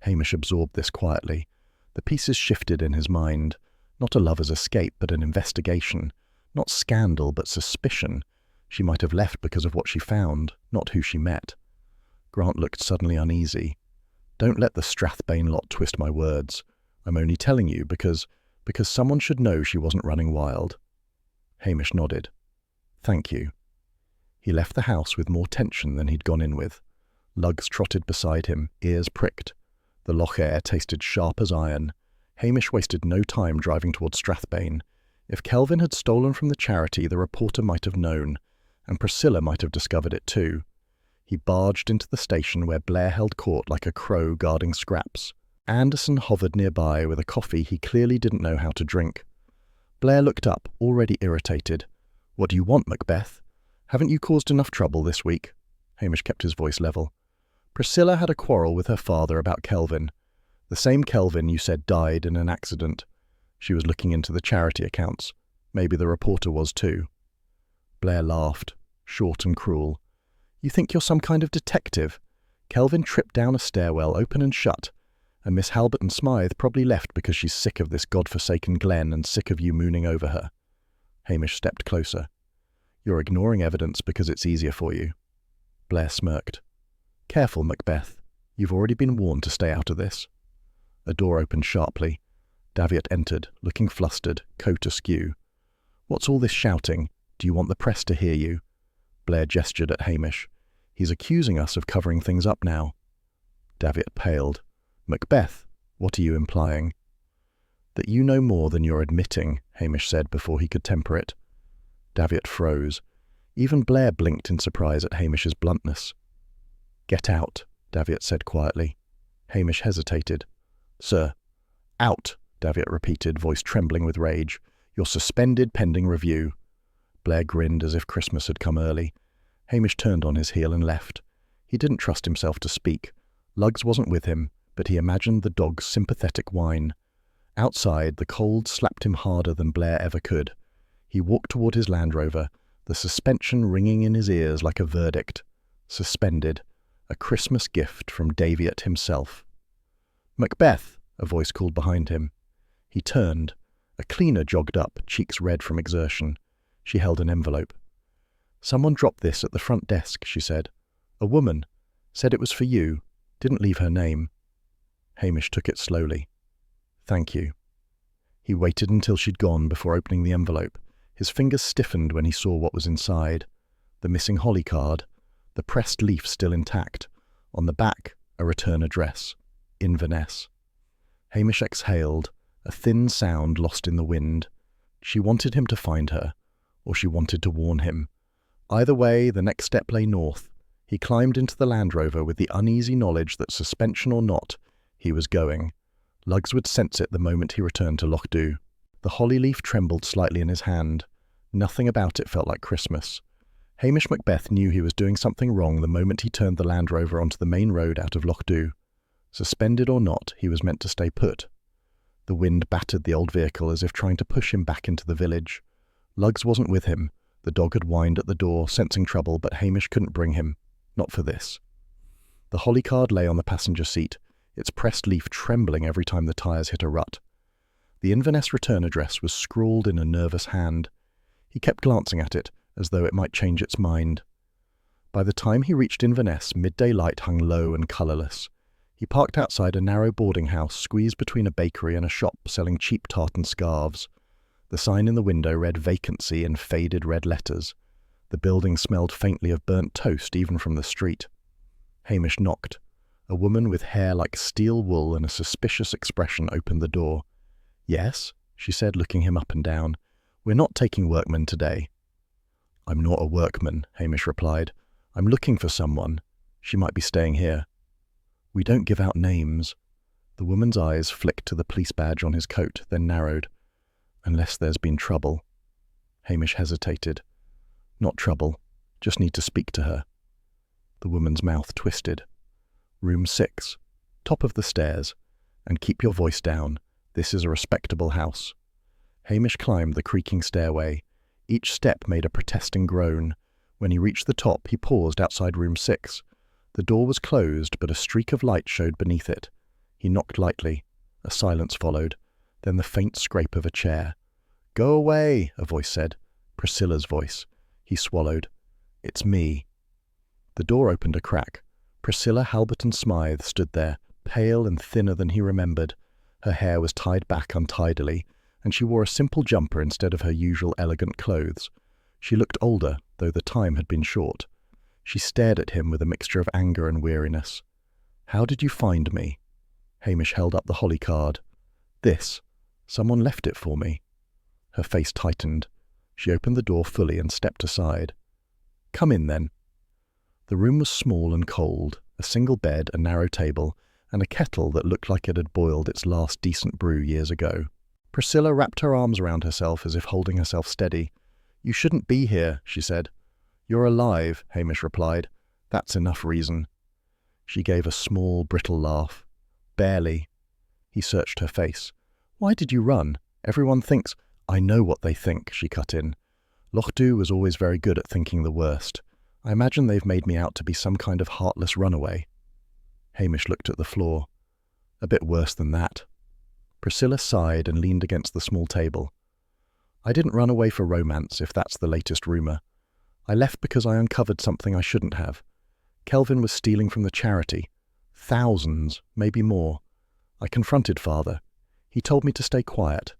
Hamish absorbed this quietly. The pieces shifted in his mind. Not a lover's escape, but an investigation. Not scandal, but suspicion. She might have left because of what she found, not who she met. Grant looked suddenly uneasy. "Don't let the Strathbane lot twist my words. I'm only telling you because someone should know she wasn't running wild." Hamish nodded. "Thank you." He left the house with more tension than he'd gone in with. Luggs trotted beside him, ears pricked. The Loch air tasted sharp as iron. Hamish wasted no time driving towards Strathbane. If Kelvin had stolen from the charity, the reporter might have known, and Priscilla might have discovered it too. He barged into the station where Blair held court like a crow guarding scraps. Anderson hovered nearby with a coffee he clearly didn't know how to drink. Blair looked up, already irritated. "What do you want, Macbeth? Haven't you caused enough trouble this week?" Hamish kept his voice level. "Priscilla had a quarrel with her father about Kelvin. The same Kelvin you said died in an accident. She was looking into the charity accounts. Maybe the reporter was too." Blair laughed, short and cruel. "You think you're some kind of detective? Kelvin tripped down a stairwell, open and shut, and Miss Halberton Smythe probably left because she's sick of this godforsaken glen and sick of you mooning over her." Hamish stepped closer. "You're ignoring evidence because it's easier for you." Blair smirked. "Careful, Macbeth. You've already been warned to stay out of this." A door opened sharply. Daviot entered, looking flustered, coat askew. "What's all this shouting? Do you want the press to hear you?" Blair gestured at Hamish. "He's accusing us of covering things up now." Daviot paled. "Macbeth, what are you implying?" "That you know more than you're admitting," Hamish said before he could temper it. Daviot froze. Even Blair blinked in surprise at Hamish's bluntness. "Get out," Daviot said quietly. Hamish hesitated. "Sir." "Out," Daviot repeated, voice trembling with rage. "You're suspended pending review." Blair grinned as if Christmas had come early. Hamish turned on his heel and left. He didn't trust himself to speak. Luggs wasn't with him, but he imagined the dog's sympathetic whine. Outside, the cold slapped him harder than Blair ever could. He walked toward his Land Rover, the suspension ringing in his ears like a verdict. Suspended. A Christmas gift from Daviot himself. "Macbeth!" a voice called behind him. He turned. A cleaner jogged up, cheeks red from exertion. She held an envelope. "Someone dropped this at the front desk," she said. "A woman. Said it was for you. Didn't leave her name." Hamish took it slowly. "Thank you." He waited until she'd gone before opening the envelope. His fingers stiffened when he saw what was inside. The missing holly card. The pressed leaf still intact. On the back, a return address. Inverness. Hamish exhaled, a thin sound lost in the wind. She wanted him to find her, or she wanted to warn him. Either way, the next step lay north. He climbed into the Land Rover with the uneasy knowledge that, suspension or not, he was going. Lugs would sense it the moment he returned to Loch Dhu. The holly leaf trembled slightly in his hand. Nothing about it felt like Christmas. Hamish Macbeth knew he was doing something wrong the moment he turned the Land Rover onto the main road out of Loch Dhu. Suspended or not, he was meant to stay put. The wind battered the old vehicle as if trying to push him back into the village. Lugs wasn't with him. The dog had whined at the door, sensing trouble, but Hamish couldn't bring him. Not for this. The holly card lay on the passenger seat, its pressed leaf trembling every time the tyres hit a rut. The Inverness return address was scrawled in a nervous hand. He kept glancing at it, as though it might change its mind. By the time he reached Inverness, midday light hung low and colourless. He parked outside a narrow boarding house squeezed between a bakery and a shop selling cheap tartan scarves. The sign in the window read vacancy in faded red letters. The building smelled faintly of burnt toast even from the street. Hamish knocked. A woman with hair like steel wool and a suspicious expression opened the door. "Yes," she said, looking him up and down. "We're not taking workmen today." "I'm not a workman," Hamish replied. "I'm looking for someone. She might be staying here." "We don't give out names." The woman's eyes flicked to the police badge on his coat, then narrowed. "Unless there's been trouble." Hamish hesitated. "Not trouble. Just need to speak to her." The woman's mouth twisted. "Room 6. Top of the stairs. And keep your voice down. This is a respectable house." Hamish climbed the creaking stairway. Each step made a protesting groan. When he reached the top, he paused outside room 6. The door was closed, but a streak of light showed beneath it. He knocked lightly. A silence followed, then the faint scrape of a chair. "Go away," a voice said. Priscilla's voice. He swallowed. "It's me." The door opened a crack. Priscilla Halberton Smythe stood there, pale and thinner than he remembered. Her hair was tied back untidily, and she wore a simple jumper instead of her usual elegant clothes. She looked older, though the time had been short. She stared at him with a mixture of anger and weariness. "How did you find me?" Hamish held up the holly card. "This. Someone left it for me." Her face tightened. She opened the door fully and stepped aside. "Come in, then." The room was small and cold, a single bed, a narrow table, and a kettle that looked like it had boiled its last decent brew years ago. Priscilla wrapped her arms around herself as if holding herself steady. "You shouldn't be here," she said. "You're alive," Hamish replied. "That's enough reason." She gave a small, brittle laugh. "Barely." He searched her face. "Why did you run? Everyone thinks—" "I know what they think," she cut in. "Loch Dhu was always very good at thinking the worst. I imagine they've made me out to be some kind of heartless runaway." Hamish looked at the floor. "A bit worse than that." Priscilla sighed and leaned against the small table. "I didn't run away for romance, if that's the latest rumour. I left because I uncovered something I shouldn't have. Kelvin was stealing from the charity. Thousands, maybe more. I confronted Father. He told me to stay quiet.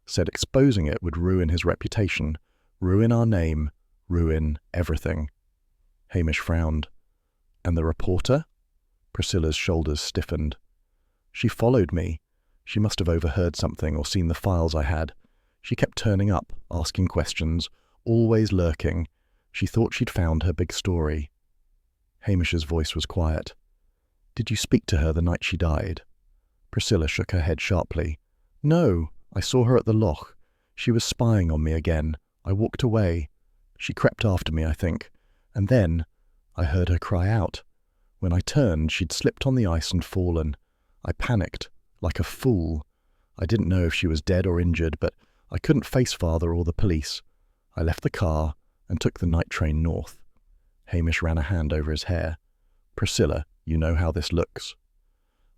Said exposing it would ruin his reputation, ruin our name, ruin everything." Hamish frowned. "And the reporter?" Priscilla's shoulders stiffened. "She followed me. She must have overheard something or seen the files I had. She kept turning up, asking questions, always lurking. She thought she'd found her big story." Hamish's voice was quiet. "Did you speak to her the night she died?" Priscilla shook her head sharply. "No, I saw her at the loch. She was spying on me again. I walked away. She crept after me, I think. And then I heard her cry out. When I turned, she'd slipped on the ice and fallen. I panicked, like a fool. I didn't know if she was dead or injured, but I couldn't face Father or the police. I left the car and took the night train north." Hamish ran a hand over his hair. "Priscilla, you know how this looks."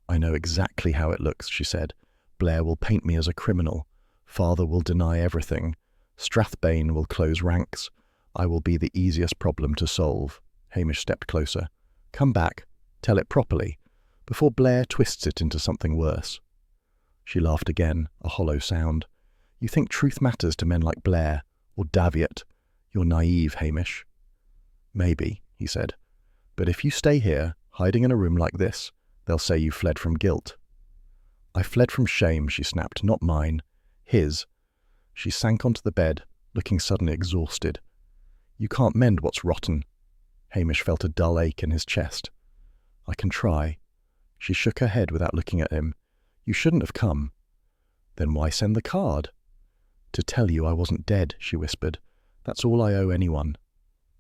"I know exactly how it looks," she said. "Blair will paint me as a criminal. Father will deny everything. Strathbane will close ranks. I will be the easiest problem to solve." Hamish stepped closer. "Come back. Tell it properly, before Blair twists it into something worse." She laughed again, a hollow sound. "You think truth matters to men like Blair, or Daviot. You're naive, Hamish." "Maybe," he said. "But if you stay here, hiding in a room like this, they'll say you fled from guilt." "I fled from shame," she snapped, "not mine. His." She sank onto the bed, looking suddenly exhausted. "You can't mend what's rotten." Hamish felt a dull ache in his chest. "I can try." She shook her head without looking at him. "You shouldn't have come." "Then why send the card?" "To tell you I wasn't dead," she whispered. "That's all I owe anyone."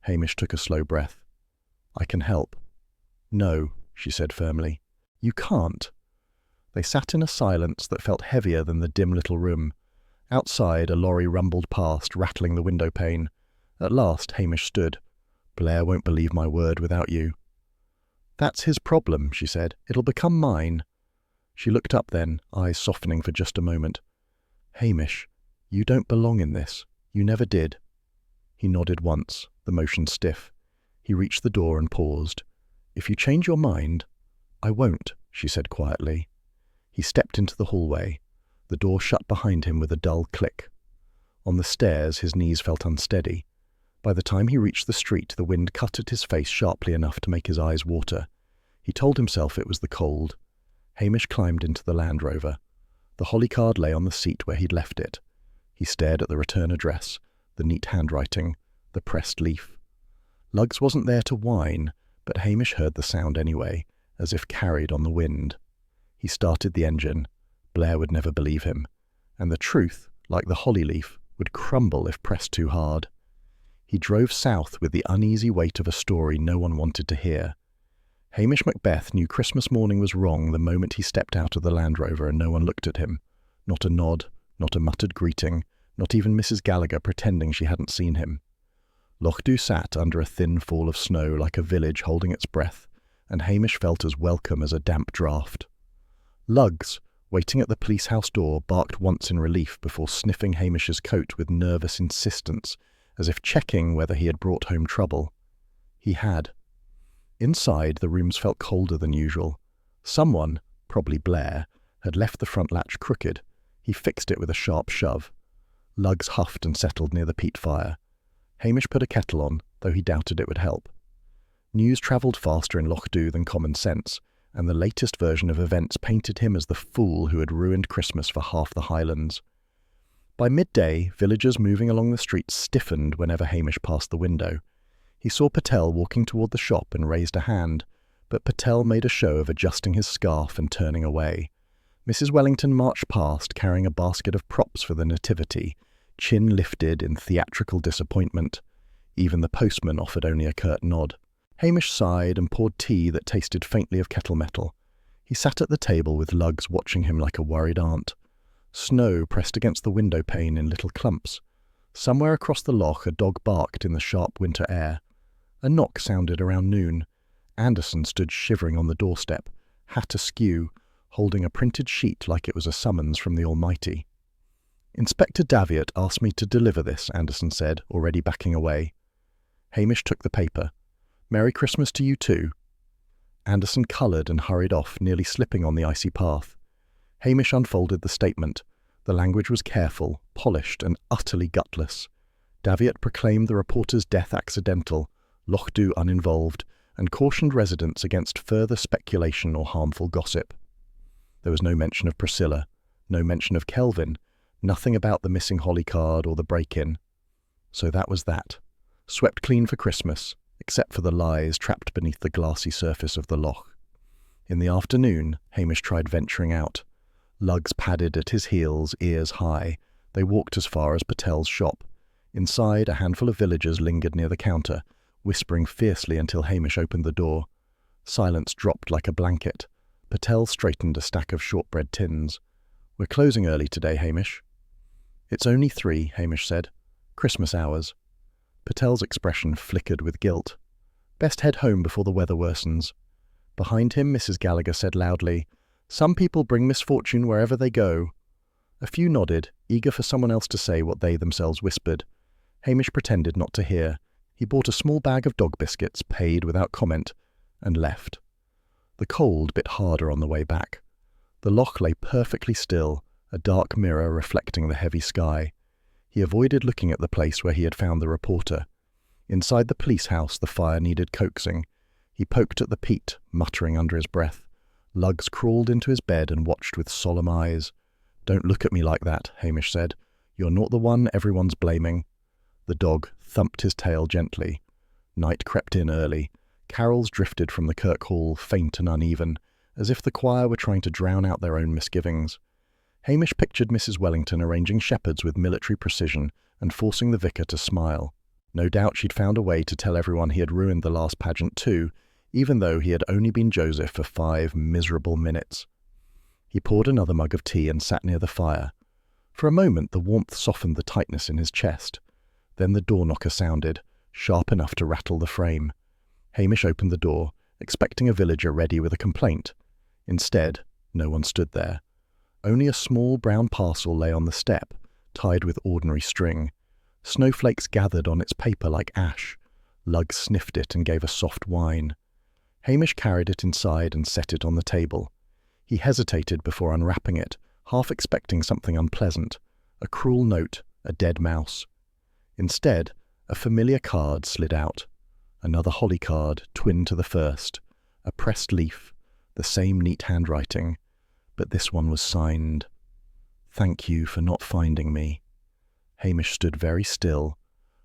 Hamish took a slow breath. "I can help." "No," she said firmly. "You can't." They sat in a silence that felt heavier than the dim little room. Outside, a lorry rumbled past, rattling the window pane. At last, Hamish stood. "Blair won't believe my word without you." "That's his problem," she said. "It'll become mine." She looked up then, eyes softening for just a moment. "Hamish, you don't belong in this. You never did." He nodded once, the motion stiff. He reached the door and paused. "If you change your mind—" "I won't," she said quietly. He stepped into the hallway. The door shut behind him with a dull click. On the stairs, his knees felt unsteady. By the time he reached the street, the wind cut at his face sharply enough to make his eyes water. He told himself it was the cold. Hamish climbed into the Land Rover. The holly card lay on the seat where he'd left it. He stared at the return address, the neat handwriting, the pressed leaf. Luggs wasn't there to whine, but Hamish heard the sound anyway, as if carried on the wind. He started the engine. Blair would never believe him. And the truth, like the holly leaf, would crumble if pressed too hard. He drove south with the uneasy weight of a story no one wanted to hear. Hamish Macbeth knew Christmas morning was wrong the moment he stepped out of the Land Rover and no one looked at him. Not a nod, not a muttered greeting, not even Mrs. Gallagher pretending she hadn't seen him. Lochdew sat under a thin fall of snow like a village holding its breath, and Hamish felt as welcome as a damp draught. Luggs, waiting at the police house door, barked once in relief before sniffing Hamish's coat with nervous insistence, as if checking whether he had brought home trouble. He had. Inside, the rooms felt colder than usual. Someone, probably Blair, had left the front latch crooked. He fixed it with a sharp shove. Luggs huffed and settled near the peat fire. Hamish put a kettle on, though he doubted it would help. News travelled faster in Lochdew than common sense, and the latest version of events painted him as the fool who had ruined Christmas for half the Highlands. By midday, villagers moving along the streets stiffened whenever Hamish passed the window. He saw Patel walking toward the shop and raised a hand, but Patel made a show of adjusting his scarf and turning away. Mrs. Wellington marched past, carrying a basket of props for the nativity, chin lifted in theatrical disappointment. Even the postman offered only a curt nod. Hamish sighed and poured tea that tasted faintly of kettle metal. He sat at the table with Luggs watching him like a worried aunt. Snow pressed against the window pane in little clumps. Somewhere across the loch a dog barked in the sharp winter air. A knock sounded around noon. Anderson stood shivering on the doorstep, hat askew, holding a printed sheet like it was a summons from the Almighty. "Inspector Daviot asked me to deliver this," Anderson said, already backing away. Hamish took the paper. "Merry Christmas to you too." Anderson coloured and hurried off, nearly slipping on the icy path. Hamish unfolded the statement. The language was careful, polished, and utterly gutless. Daviot proclaimed the reporter's death accidental, Lochdew uninvolved, and cautioned residents against further speculation or harmful gossip. There was no mention of Priscilla, no mention of Kelvin, nothing about the missing holly card or the break-in. So that was that. Swept clean for Christmas, except for the lies trapped beneath the glassy surface of the loch. In the afternoon, Hamish tried venturing out. Luggs padded at his heels, ears high. They walked as far as Patel's shop. Inside, a handful of villagers lingered near the counter, whispering fiercely until Hamish opened the door. Silence dropped like a blanket. Patel straightened a stack of shortbread tins. "We're closing early today, Hamish." "It's only 3, Hamish said. "Christmas hours." Patel's expression flickered with guilt. "Best head home before the weather worsens." Behind him, Mrs. Gallagher said loudly, "Some people bring misfortune wherever they go." A few nodded, eager for someone else to say what they themselves whispered. Hamish pretended not to hear. He bought a small bag of dog biscuits, paid without comment, and left. The cold bit harder on the way back. The loch lay perfectly still, a dark mirror reflecting the heavy sky. He avoided looking at the place where he had found the reporter. Inside the police house, the fire needed coaxing. He poked at the peat, muttering under his breath. Luggs crawled into his bed and watched with solemn eyes. "Don't look at me like that," Hamish said. "You're not the one everyone's blaming." The dog thumped his tail gently. Night crept in early. Carols drifted from the Kirk Hall, faint and uneven, as if the choir were trying to drown out their own misgivings. Hamish pictured Mrs. Wellington arranging shepherds with military precision and forcing the vicar to smile. No doubt she'd found a way to tell everyone he had ruined the last pageant too, even though he had only been Joseph for 5 miserable minutes. He poured another mug of tea and sat near the fire. For a moment the warmth softened the tightness in his chest. Then the door knocker sounded, sharp enough to rattle the frame. Hamish opened the door, expecting a villager ready with a complaint. Instead, no one stood there. Only a small brown parcel lay on the step, tied with ordinary string. Snowflakes gathered on its paper like ash. Lugg sniffed it and gave a soft whine. Hamish carried it inside and set it on the table. He hesitated before unwrapping it, half expecting something unpleasant, a cruel note, a dead mouse. Instead, a familiar card slid out. Another holly card, twin to the first. A pressed leaf, the same neat handwriting, but this one was signed, "Thank you for not finding me." Hamish stood very still.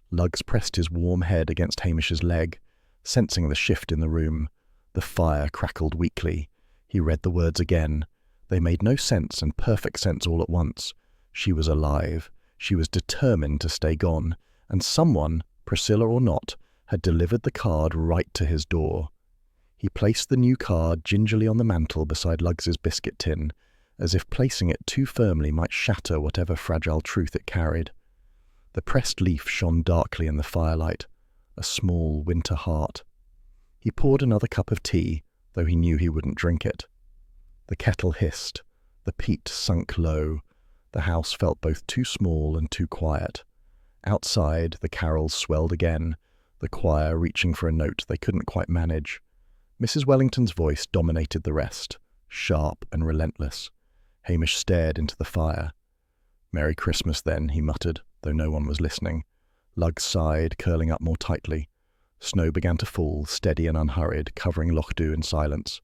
Luggs pressed his warm head against Hamish's leg, sensing the shift in the room. The fire crackled weakly. He read the words again. They made no sense and perfect sense all at once. She was alive. She was determined to stay gone, and someone, Priscilla or not, had delivered the card right to his door. He placed the new card gingerly on the mantel beside Luggs's biscuit tin, as if placing it too firmly might shatter whatever fragile truth it carried. The pressed leaf shone darkly in the firelight, a small winter heart. He poured another cup of tea, though he knew he wouldn't drink it. The kettle hissed. The peat sunk low. The house felt both too small and too quiet. Outside, the carols swelled again, the choir reaching for a note they couldn't quite manage. Mrs. Wellington's voice dominated the rest, sharp and relentless. Hamish stared into the fire. "Merry Christmas, then," he muttered, though no one was listening. Lugg sighed, curling up more tightly. Snow began to fall, steady and unhurried, covering Lochdu in silence.